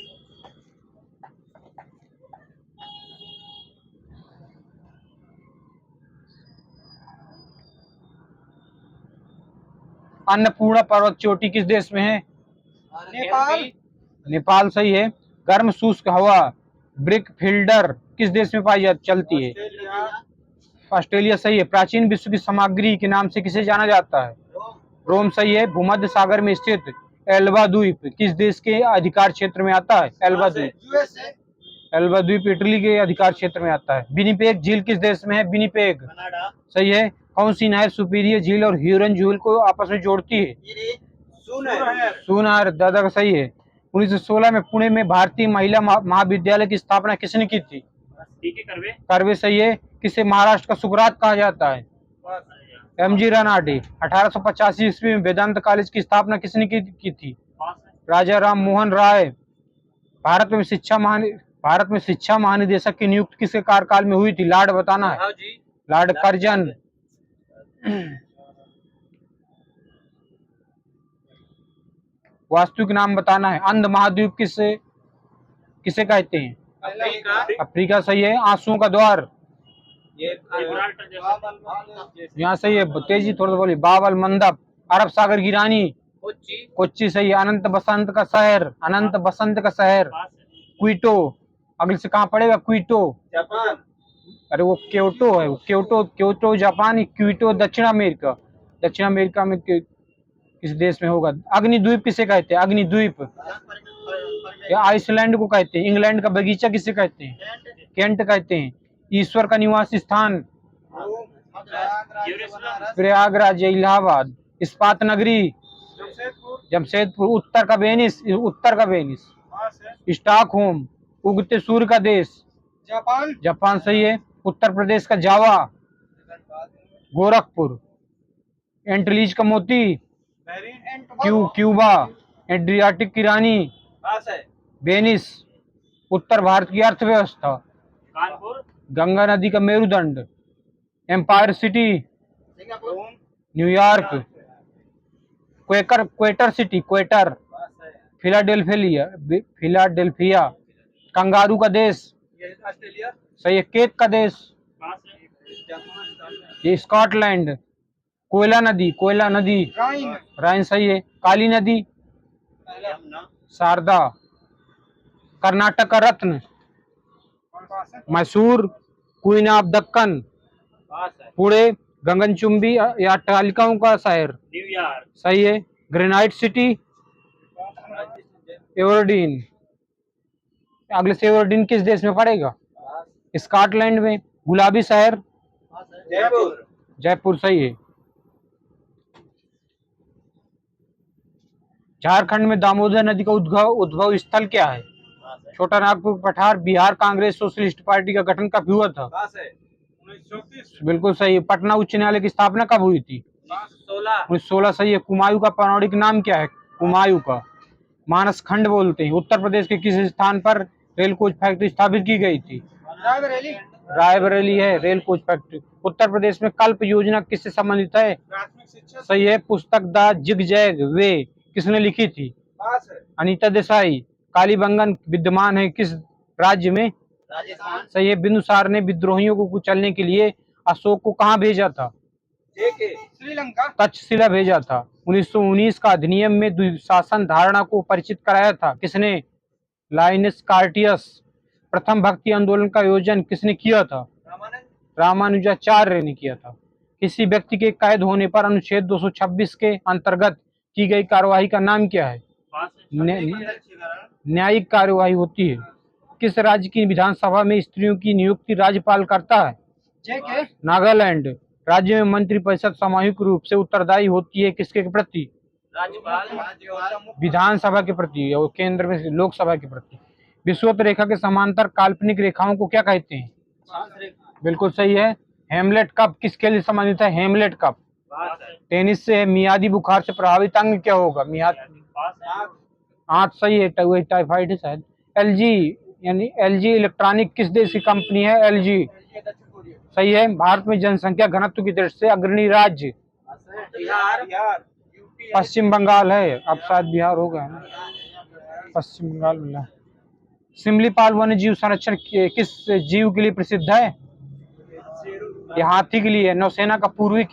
अन्नपूर्णा पर्वत चोटी किस देश में है? नेपाल। नेपाल। सही है। गर्म शुष्क हवा ब्रिक फिल्डर किस देश में पाई चलती है? ऑस्ट्रेलिया। सही है। प्राचीन विश्व की सामग्री के नाम से किसे जाना जाता है? रोम। सही है। भूमध्य सागर में स्थित एल्बा द्वीप किस देश के अधिकार क्षेत्र में आता है? एल्बा द्वीप। यूएसए। एल्बा द्वीप इटली के अधिकार क्षेत्र में आता है। विनिपेग झील किस देश में है? विनिपेग। कनाडा। सही है। कौन सी नहर सुपीरियर झील और ह्यूरन झील को आपस में जोड़ती है? सून नहर। दादा का। सही है। 1916 में पुणे में भारतीय महिला महाविद्यालय की स्थापना किसने की थी? कर्वे। सही है। किसे महाराष्ट्र का सुकरात कहा जाता है? MG रानाडे। 1885 ईस्वी में वेदांत कॉलेज की स्थापना किसने की थी? राजा राम मोहन राय। भारत में शिक्षा महानिदेशक की नियुक्ति किसके कार्यकाल में हुई थी? लॉर्ड बताना है। Lord Curzon. वास्तविक नाम बताना है। अंध महाद्वीप किसे कहते हैं? अफ्रीका। सही है। आंसुओं का द्वार यहाँ। सही है। तेजी थोड़ा बोली। बाबल मंदब। अरब सागर की रानी कोच्चि। सही है। अनंत बसंत का शहर क्विटो। अगले से कहाँ पड़ेगा? क्विटो। अरे वो क्योटो है। Kyoto Japan. क्विटो दक्षिण अमेरिका। दक्षिण अमेरिका में किस देश में होगा? अग्निद्वीप किसे कहते हैं? अग्निद्वीप या आइसलैंड को कहते हैं। इंग्लैंड का बगीचा किसे कहते हैं? केंट कहते हैं। ईश्वर का निवास स्थान प्रयागराज इलाहाबाद। इस्पात नगरी जमशेदपुर। उत्तर का वेनिस। स्टॉकहोम उगते सूर्य का देश। जापान सही है। उत्तर प्रदेश का जावा। गोरखपुर। एंटलीज का मोती। क्यूबा। एड्रियाटिक की रानी। वेनिस। उत्तर भारत की अर्थव्यवस्था। कानपुर। गंगा नदी का मेरुदंड। Empire City. New York. Quaker City. Quaker. Philadelphia. Kangaroo का देश। सही है। केक का देश। ये स्कॉटलैंड। कोयला नदी। राइन सही है। काली नदी। शारदा। कर्नाटक का रत्न। मैसूर। Queen of Deccan. पुणे। गगनचुंबी या तालिकाओं का शहर। न्यूयॉर्क। सही है। Granite City. एवर्डीन। अगले से एवर्डीन किस देश में पड़ेगा? स्कॉटलैंड में। गुलाबी शहर। जयपुर सही है। झारखंड में दामोदर नदी का उद्भव स्थल क्या है? छोटा नागपुर पठार। बिहार कांग्रेस सोशलिस्ट पार्टी का गठन कब हुआ था? 1934। बिल्कुल सही है। पटना उच्च न्यायालय की स्थापना कब हुई थी? 1916 सही है। कुमायूं का पौराणिक नाम क्या है? कुमायूं का। मानस खंड बोलते हैं। उत्तर प्रदेश के किस स्थान पर रेल कोच फैक्ट्री स्थापित की गई थी? रायबरेली है rail coach factory. Uttar Pradesh में कल्प योजना किससे संबंधित है? सही है। पुस्तक द जिगजैग वे किसने लिखी थी? अनीता देसाई। कालीबंगन विद्यमान है किस राज्य में? राजस्थान। सही है। बिंदुसार ने विद्रोहियों को कुचलने के लिए अशोक को कहाँ भेजा था? श्रीलंका। तक्षशिला भेजा था। 1919 का अधिनियम में द्विशासन धारणा को परिचित कराया था किसने? लाइनस कार्टियस। प्रथम भक्ति आंदोलन का आयोजन किसने किया था? रामानुजाचार्य ने किया था। किसी व्यक्ति के कैद होने पर अनुच्छेद 226 के अंतर्गत की गई कार्यवाही का नाम क्या है? न्यायिक कार्यवाही होती है। किस राज्य की विधानसभा में स्त्रियों की नियुक्ति राज्यपाल करता है? नागालैंड। राज्य में मंत्रिपरिषद सामूहिक रूप से उत्तरदायी होती है किसके प्रति? राज्यपाल। विधानसभा के प्रति और केंद्र में लोकसभा के प्रति। विषुवत रेखा के समांतर काल्पनिक रेखाओं को क्या कहते हैं? बिल्कुल सही है। हेमलेट कप किसके लिए संबंधित है? हेमलेट कप टेनिस से। मियादी बुखार से प्रभावित अंग क्या होगा? आंत सही है। वही टाइफाइड है शायद। एलजी यानी एलजी इलेक्ट्रॉनिक किस देश की कंपनी है? एलजी सही है। भारत में जनसंख्या घनत्व की दृष्टि से अग्रणी राज्य? पश्चिम बंगाल है। अब शायद बिहार हो गया ना। पश्चिम बंगाल मिला। सिमलीपाल वन्य जीव संरक्षण किस जीव के लिए प्रसिद्ध है? ये हाथी के लिए। नौसेना का पूर्वी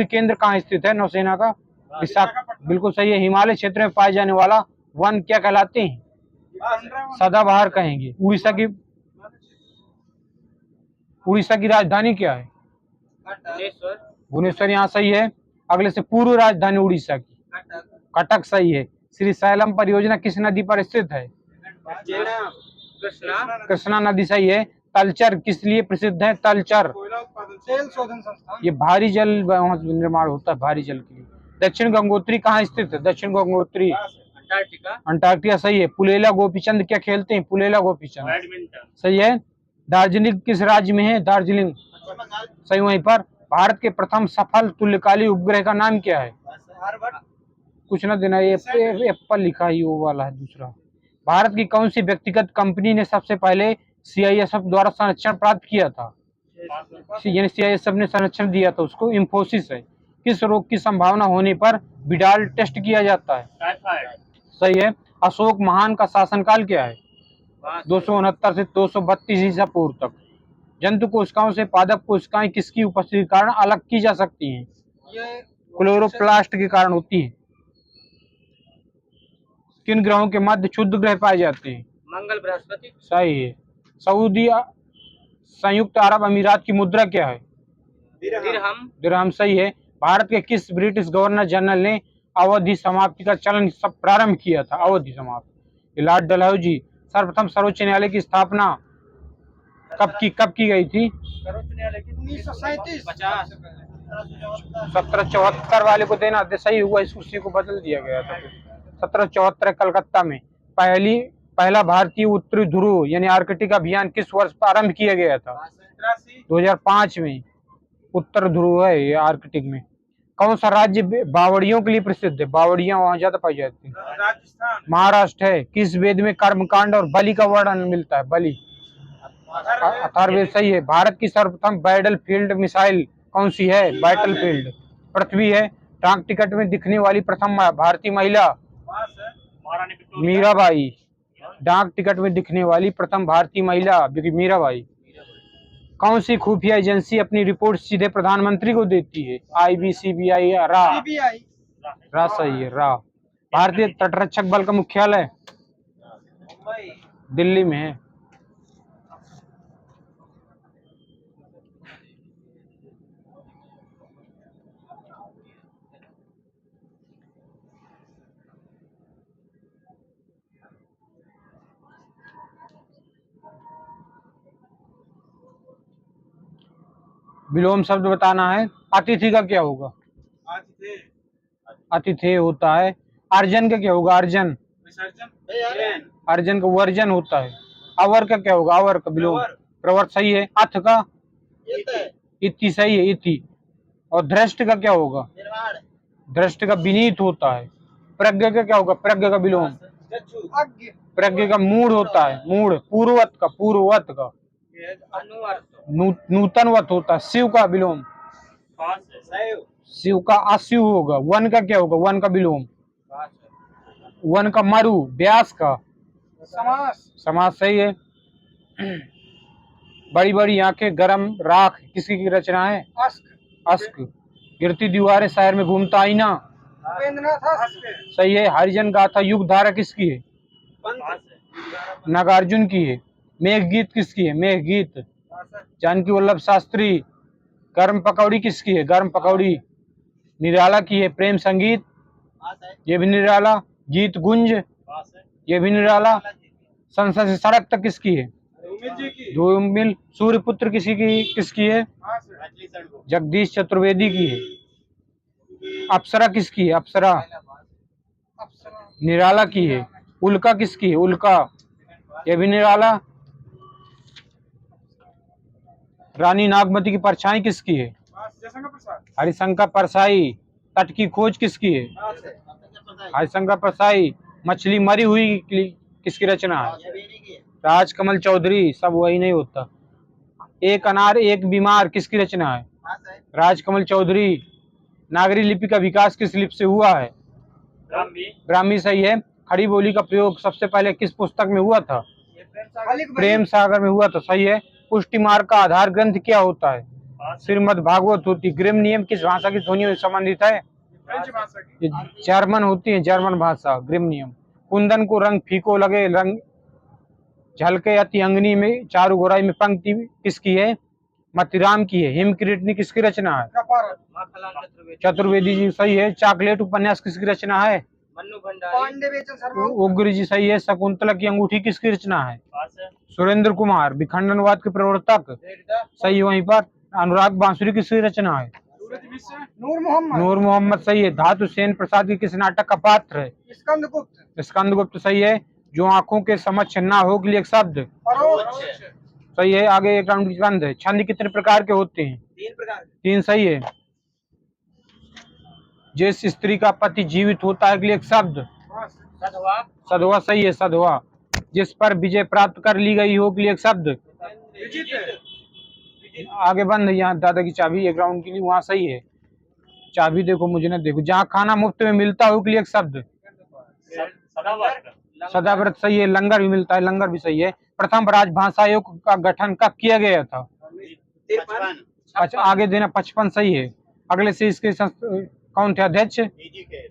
केंद्र कहाँ स्थित है नौसेना का? बिल्कुल सही है। हिमालय क्षेत्र में पाए जाने वाला वन क्या कहलाते हैं? सदाबहार कहेंगे। उड़ीसा की राजधानी क्या है? भुवनेश्वर यहाँ सही है। अगले से पूर्व राजधानी उड़ीसा की? कटक सही है। श्रीशैलम परियोजना किस नदी पर स्थित है? कृष्णा नदी सही है। तलचर किस लिए प्रसिद्ध है? तलचर तेल शोधन संस्थान। ये भारी जल निर्माण होता है भारी जल के लिए। दक्षिण गंगोत्री कहाँ स्थित है? दक्षिण गंगोत्री अंटार्कटिका सही है। पुलेला गोपीचंद क्या खेलते हैं? पुलेला गोपीचंद बैडमिंटन सही है। दार्जिलिंग किस राज्य में है? दार्जिलिंग सही। वहीं पर भारत के प्रथम सफल तुल्यकालिक उपग्रह का नाम क्या है? कुछ ना देना। ये एप्पल लिखा है। वो वाला है दूसरा। भारत की कौन सी व्यक्तिगत कंपनी ने सबसे पहले सीआईएसएफ द्वारा संरक्षण प्राप्त किया था? यानी सीआईएसएफ ने संरक्षण दिया था उसको। इंफोसिस है। किस रोग की संभावना होने पर विडाल टेस्ट किया जाता है? टाइफाइड सही है। अशोक महान का शासनकाल क्या है? 269 से 232 ईसा पूर्व तक। जंतु कोशिकाओं से पादप कोशिकाएं किसकी उपस्थिति के कारण अलग की जा सकती हैं? क्लोरोप्लास्ट के कारण होती है। किन ग्रहों के मध्य क्षुद्र ग्रह पाए जाते हैं? मंगल बृहस्पति सही है। सऊदी संयुक्त अरब अमीरात की मुद्रा क्या है? दिरहम सही है। भारत के किस ब्रिटिश गवर्नर जनरल ने अवधि समाप्ति का चलन सब प्रारंभ किया था? अवधि समाप्ति लॉर्ड डलहौजी। सर्वप्रथम सर्वोच्च न्यायालय की स्थापना कब की गई थी? 1937 50 1774 वाले को देना सही हुआ, इस उसी को बदल दिया गया था। 1774 कलकत्ता में पहला भारतीय उत्तरी ध्रुव यानी आर्कटिक अभियान किस वर्ष प्रारंभ किया गया था? 2005 में। उत्तर ध्रुव है ये आर्कटिक में। कौन सा राज्य बावड़ियों के लिए प्रसिद्ध है? बावड़ियां वहां ज्यादा पाई जाती है। राजस्थान। महाराष्ट्र है। किस वेद में कर्मकांड और बलि का वर्णन मिलता है? बलि अथर्ववेद सही है। भारत की सर्वप्रथम बैटल फील्ड मिसाइल कौन सी है? बैटल फील्ड पृथ्वी है। डाक टिकट में दिखने वाली प्रथम भारतीय महिला? मीराबाई। डाक टिकट में दिखने वाली प्रथम भारतीय महिला मीराबाई। कौन सी खुफिया एजेंसी अपनी रिपोर्ट सीधे प्रधानमंत्री को देती है? IB, CBI या रा? रा सही है, रा। भारतीय तटरक्षक बल का मुख्यालय दिल्ली में है। विलोम शब्द बताना है। अतिथि का क्या होगा? अतिथि होता है। अर्जन का क्या होगा? अर्जन अर्जन का वर्जन होता है। अवर का क्या होगा? अवर का विलोम प्रवर सही है। अथ का इति सही है, इति। और दृष्ट का क्या होगा? दृष्ट का विनीत होता है। प्रज्ञ का क्या होगा? प्रज्ञ का विलोम प्रज्ञ का मूड होता है, मूड। पूर्ववत का नूतनवत होता है। शिव का विलोम शिव का अशिव होगा। वन का क्या होगा? वन का विलोम वन का मरु। व्यास का समास सही है। बड़ी बड़ी आंखें गरम राख किसकी की रचना है? अस्क। गिरती दीवारें शहर में घूमता आईना सही है। हरिजन गाथा युग धारा किसकी है? नागार्जुन की है। मेघगीत किसकी है? मेघगीत जानकी वल्लभ शास्त्री। गर्म पकौड़ी किसकी है? गर्म पकौड़ी निराला की है। प्रेम संगीत ये भी निराला। गीत गुंज ये भी निराला। संसद से सड़क तक किसकी है? धूमिल। सूर्यपुत्र किसकी है? जगदीश चतुर्वेदी की है। अप्सरा किसकी है? अप्सरा निराला की है। उल्का किसकी है? उल्का ये भी निराला। रानी नागमती की परछाई किसकी है? हरिशंकर परसाई। तट की खोज किसकी है? हरिशंकर परसाई। मछली मरी हुई किसकी रचना है? राजकमल चौधरी। सब वही नहीं होता। एक अनार एक बीमार किसकी रचना है? राजकमल चौधरी। नागरी लिपि का विकास किस लिपि से हुआ है? ब्राह्मी सही है। खड़ी बोली का प्रयोग सबसे पहले किस पुस्तक में हुआ था? प्रेम सागर में हुआ था सही है। पुष्टि मार्ग का आधार ग्रंथ क्या होता है? श्रीमद् भागवत होती। ग्रिम नियम किस भाषा की ध्वनियों से संबंधित है? जर्मन होती है, जर्मन भाषा ग्रिम नियम। कुंदन को रंग फीको लगे रंग झलके अति अंगनी में चारू गोराई में पंक्ति किसकी है? मतिराम की है। हिमकिरीटनी किसकी रचना है? चतुर्वेदी जी सही है। चॉकलेट उपन्यास किसकी रचना है? उग्र जी सही है। शकुंतला की अंगूठी किसकी रचना है? सुरेंद्र कुमार। विखंडनवाद के प्रवर्तक सही वहीं पर। अनुराग बांसुरी किसकी रचना है? नूर मोहम्मद सही है। धातु सेन प्रसाद की किस नाटक का पात्र है? स्कंदगुप्त सही है। जो आंखों के समक्ष ना हो के लिए एक शब्द सही है। आगे एक राउंड की बंद है। छंद कितने प्रकार के होते हैं? 3 सही है। जिस स्त्री का पति जीवित होता है के लिए एक शब्द सधवा सही है। सधवा। जिस पर विजय प्राप्त कर ली गई हो के लिए एक शब्द आगे बंद है। यहाँ दादा की चाबी एक राउंड के लिए वहां सही है। चाबी देखो मुझे ना देखो। जहाँ खाना मुफ्त में मिलता हो के लिए एक शब्द सदाव्रत सही है। लंगर भी मिलता है, लंगर भी सही है। प्रथम राजभाषा आयोग का गठन कब किया गया था? अच्छा आगे देना 55 सही है। अगले से इसके कौन थे अध्यक्ष?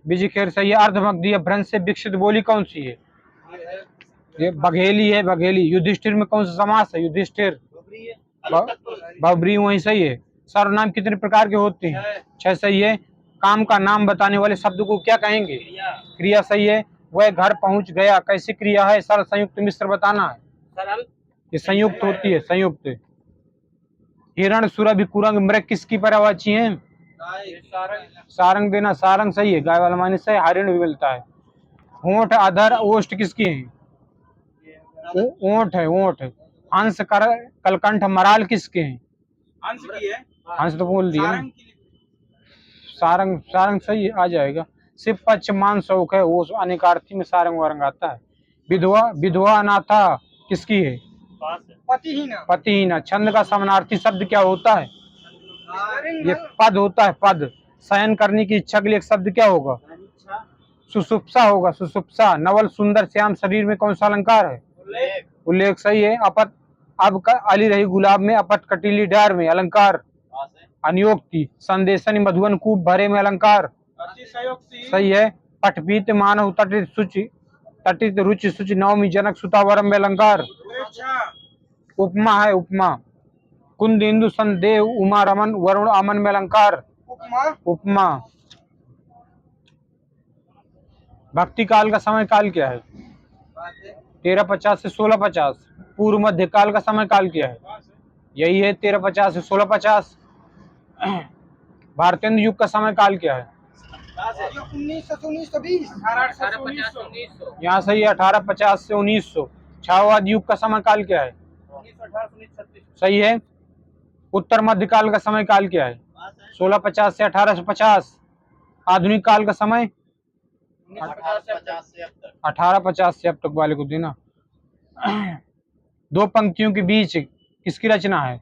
बीजी खेर सही है। अर्धमगधीय भ्रंश से विकसित बोली कौन सी है? ये बघेली है, बघेली। युधिष्ठिर में कौन सा समास है? युधिष्ठिर। बबरी वही सही है। सर्वनाम कितने प्रकार के होते हैं? 6 सही है। काम का नाम बताने वाले शब्द को क्या कहेंगे? क्रिया सही है। वह घर पहुंच गया कैसी क्रिया है? सरल संयुक्त मिश्र बताना है। ये संयुक्त होती है, संयुक्त। हिरण सुरभि कुरंग मृग किसकी पर्यायवाची है? सारंग देना, सारंग सही है, गाय वाला माने से हरिण भी मिलता है। होंठ अधर ओष्ठ किसकी है? ओंठ है, ओंठ। हंस कर कलकंठ मराल किसके हैं? हंस की है। हंस तो बोल दिया ना। सारंग की सारंग, सारंग सही है, आ जाएगा। शिव पक्ष मान शौक है, वो अनेकार्थी में सारंग वारंग आता है। विधवा, विधवा अनाथा किसकी है? पतिहीन। पतिहीन। छंद का समानार्थी शब्द क्या होता है? ये पद होता है, पद। शयन करने की इच्छा के लिए एक शब्द क्या होगा? सुसुप्सा होगा, सुसुप्सा। नवल सुंदर श्याम शरीर में कौन सा अलंकार है? उल्लेख सही है। अपत अब का अली रही गुलाब में, अपट कटीली डार में अलंकार अनियोक्ति। संदेशन मधुवन कूप भरे में अलंकार सही है। पटपीत मानव तटित सुचि, तटित रुचि सुचि नवमी जनक सुतावरम में अलंकार उपमा है, उपमा। कुंद इंदु संदेव उमा रमन वरुण अमन में अलंकार उपमा। भक्ति काल का समय काल क्या है? 1350 से 1650। पूर्व मध्य काल का समय काल क्या है? यही है, 1350 से 1650। भारतेंद्र युग का समय काल क्या है? 1920। यहाँ सही है, 1850 से 1900। छायावाद युग का समय काल क्या है? 1918 सही है। उत्तर मध्य काल का समय काल क्या है? 1650 से 1850। आधुनिक काल का समय 1850 से अब तक वाले को देना। दो पंक्तियों के बीच किसकी रचना है?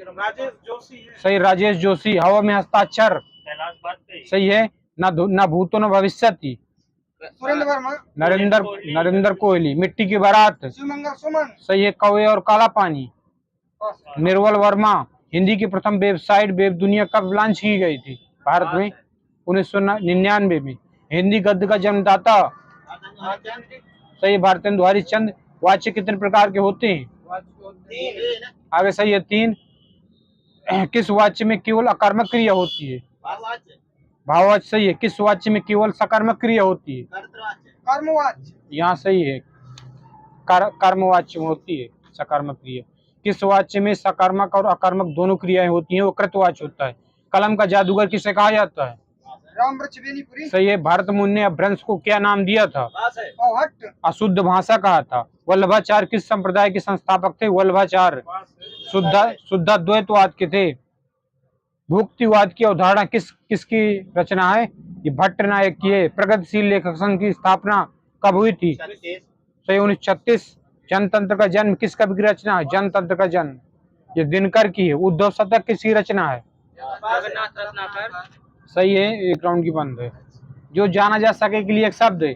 राजेश जोशी। सही, राजेश जोशी। हवा में हस्ताक्षर सही है। न भूतो न भविष्यति सुरेंद्र वर्मा। नरेंद्र, नरेंद्र कोहली। मिट्टी की बारात शिवमंगल सुमन। सही है। कौवे और काला पानी निर्मल वर्मा। हिंदी की प्रथम वेबसाइट वेब दुनिया कब लॉन्च की गई थी? भारत में 1999 में। हिंदी गद्य का जन्मदाता सही, भारतेंदु हरिश्चंद्र। वाच्य कितने प्रकार के होते हैं? आगे सही है, 3। किस वाच्य में केवल अकर्मक क्रिया होती है? भाववाच्य सही है। किस वाच्य में केवल सकर्मक क्रिया होती है? कर्मवाच्य। यहाँ सही है, कर्मवाच्य में होती है सकर्मक क्रिया। किस वाच्य में सकर्मक और अकर्मक दोनों क्रियाएं होती हैं? वो कृतवाच्य होता है। कलम का जादूगर किसे कहा जाता है? रामवृक्ष। सही है। भरत मुनि ने अपभ्रंश को क्या नाम दिया था? अशुद्ध भाषा कहा था। वल्लभाचार्य किस संप्रदाय के संस्थापक थे? वल्लभाचार्य शुद्धाद्वैतवाद के थे। भुक्तिवाद की अवधारणा किसकी रचना है? ये भट्ट नायक की है। प्रगतिशील लेखक संघ की स्थापना कब हुई थी? सही, 1936। जनतंत्र का जन्म किस कवि की रचना है? जनतंत्र का जन्म ये दिनकर की है। उद्धव शतक किसकी रचना है? सही है, एक राउंड की बंद है। जो जाना जा सके के लिए एक शब्द है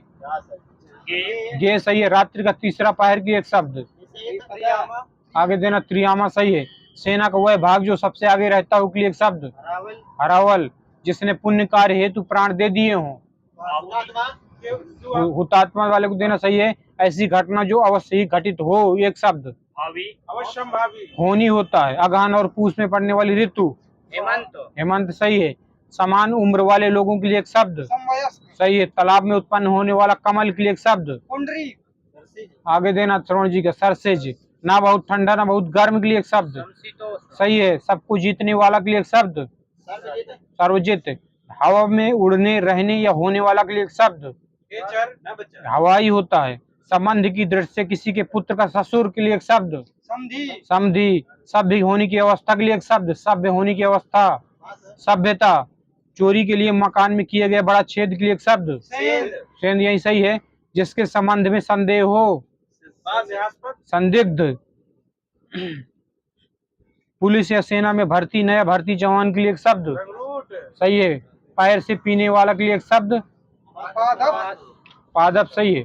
गे सही है। रात्रि का तीसरा पहर की एक शब्द आगे देना त्रियामा सही है। सेना का वह भाग जो सबसे आगे रहता है उसके लिए एक शब्द हरावल। जिसने पुण्य कार्य हेतु प्राण दे दिए हों हुतात्मा वाले को देना सही है। ऐसी घटना जो अवश्य ही घटित हो एक शब्द अवश्यंभावी। होनी होता है। अगहन और पूस में पड़ने वाली ऋतु हेमंत सही है। समान उम्र वाले लोगों के लिए एक शब्द सही है। तालाब में उत्पन्न होने वाला कमल के लिए एक शब्द आगे देना श्रवण जी का सरसेज। ना बहुत ठंडा ना बहुत गर्म के लिए एक शब्द सही है। सबको जीतने वाला के लिए एक शब्द सर्वजित। हवा में उड़ने रहने या होने वाला के लिए एक शब्द हवाई होता है। संबंध की दृष्टि से किसी के पुत्र का ससुर के लिए एक शब्द समधि। सभ्य होने की अवस्था के लिए एक शब्द सभ्य होने की अवस्था सभ्यता। चोरी के लिए मकान में किया गया बड़ा छेद के लिए एक शब्द सेंध यही सही है। जिसके संबंध में संदेह हो संदिग्ध। पुलिस या सेना में भर्ती नया भर्ती जवान के लिए एक शब्द सही है। पैर से पीने वाला के लिए एक शब्द पादप सही है।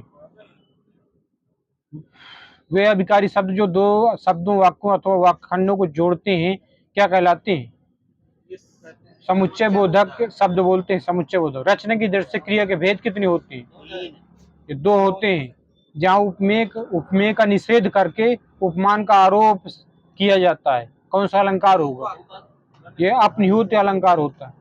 वे अभिकारी शब्द जो दो शब्दों वाक्यों अथवा वाक्यखंडों को जोड़ते हैं क्या कहलाते हैं? समुच्चय बोधक शब्द बोलते हैं, समुच्चय बोधक। रचना की दृष्टि से क्रिया के भेद कितने होते हैं? ये 2 होते हैं। जहाँ उपमेय का निषेध करके उपमान का आरोप किया जाता है कौन सा अलंकार होगा? ये अपनिहुत अलंकार होता है।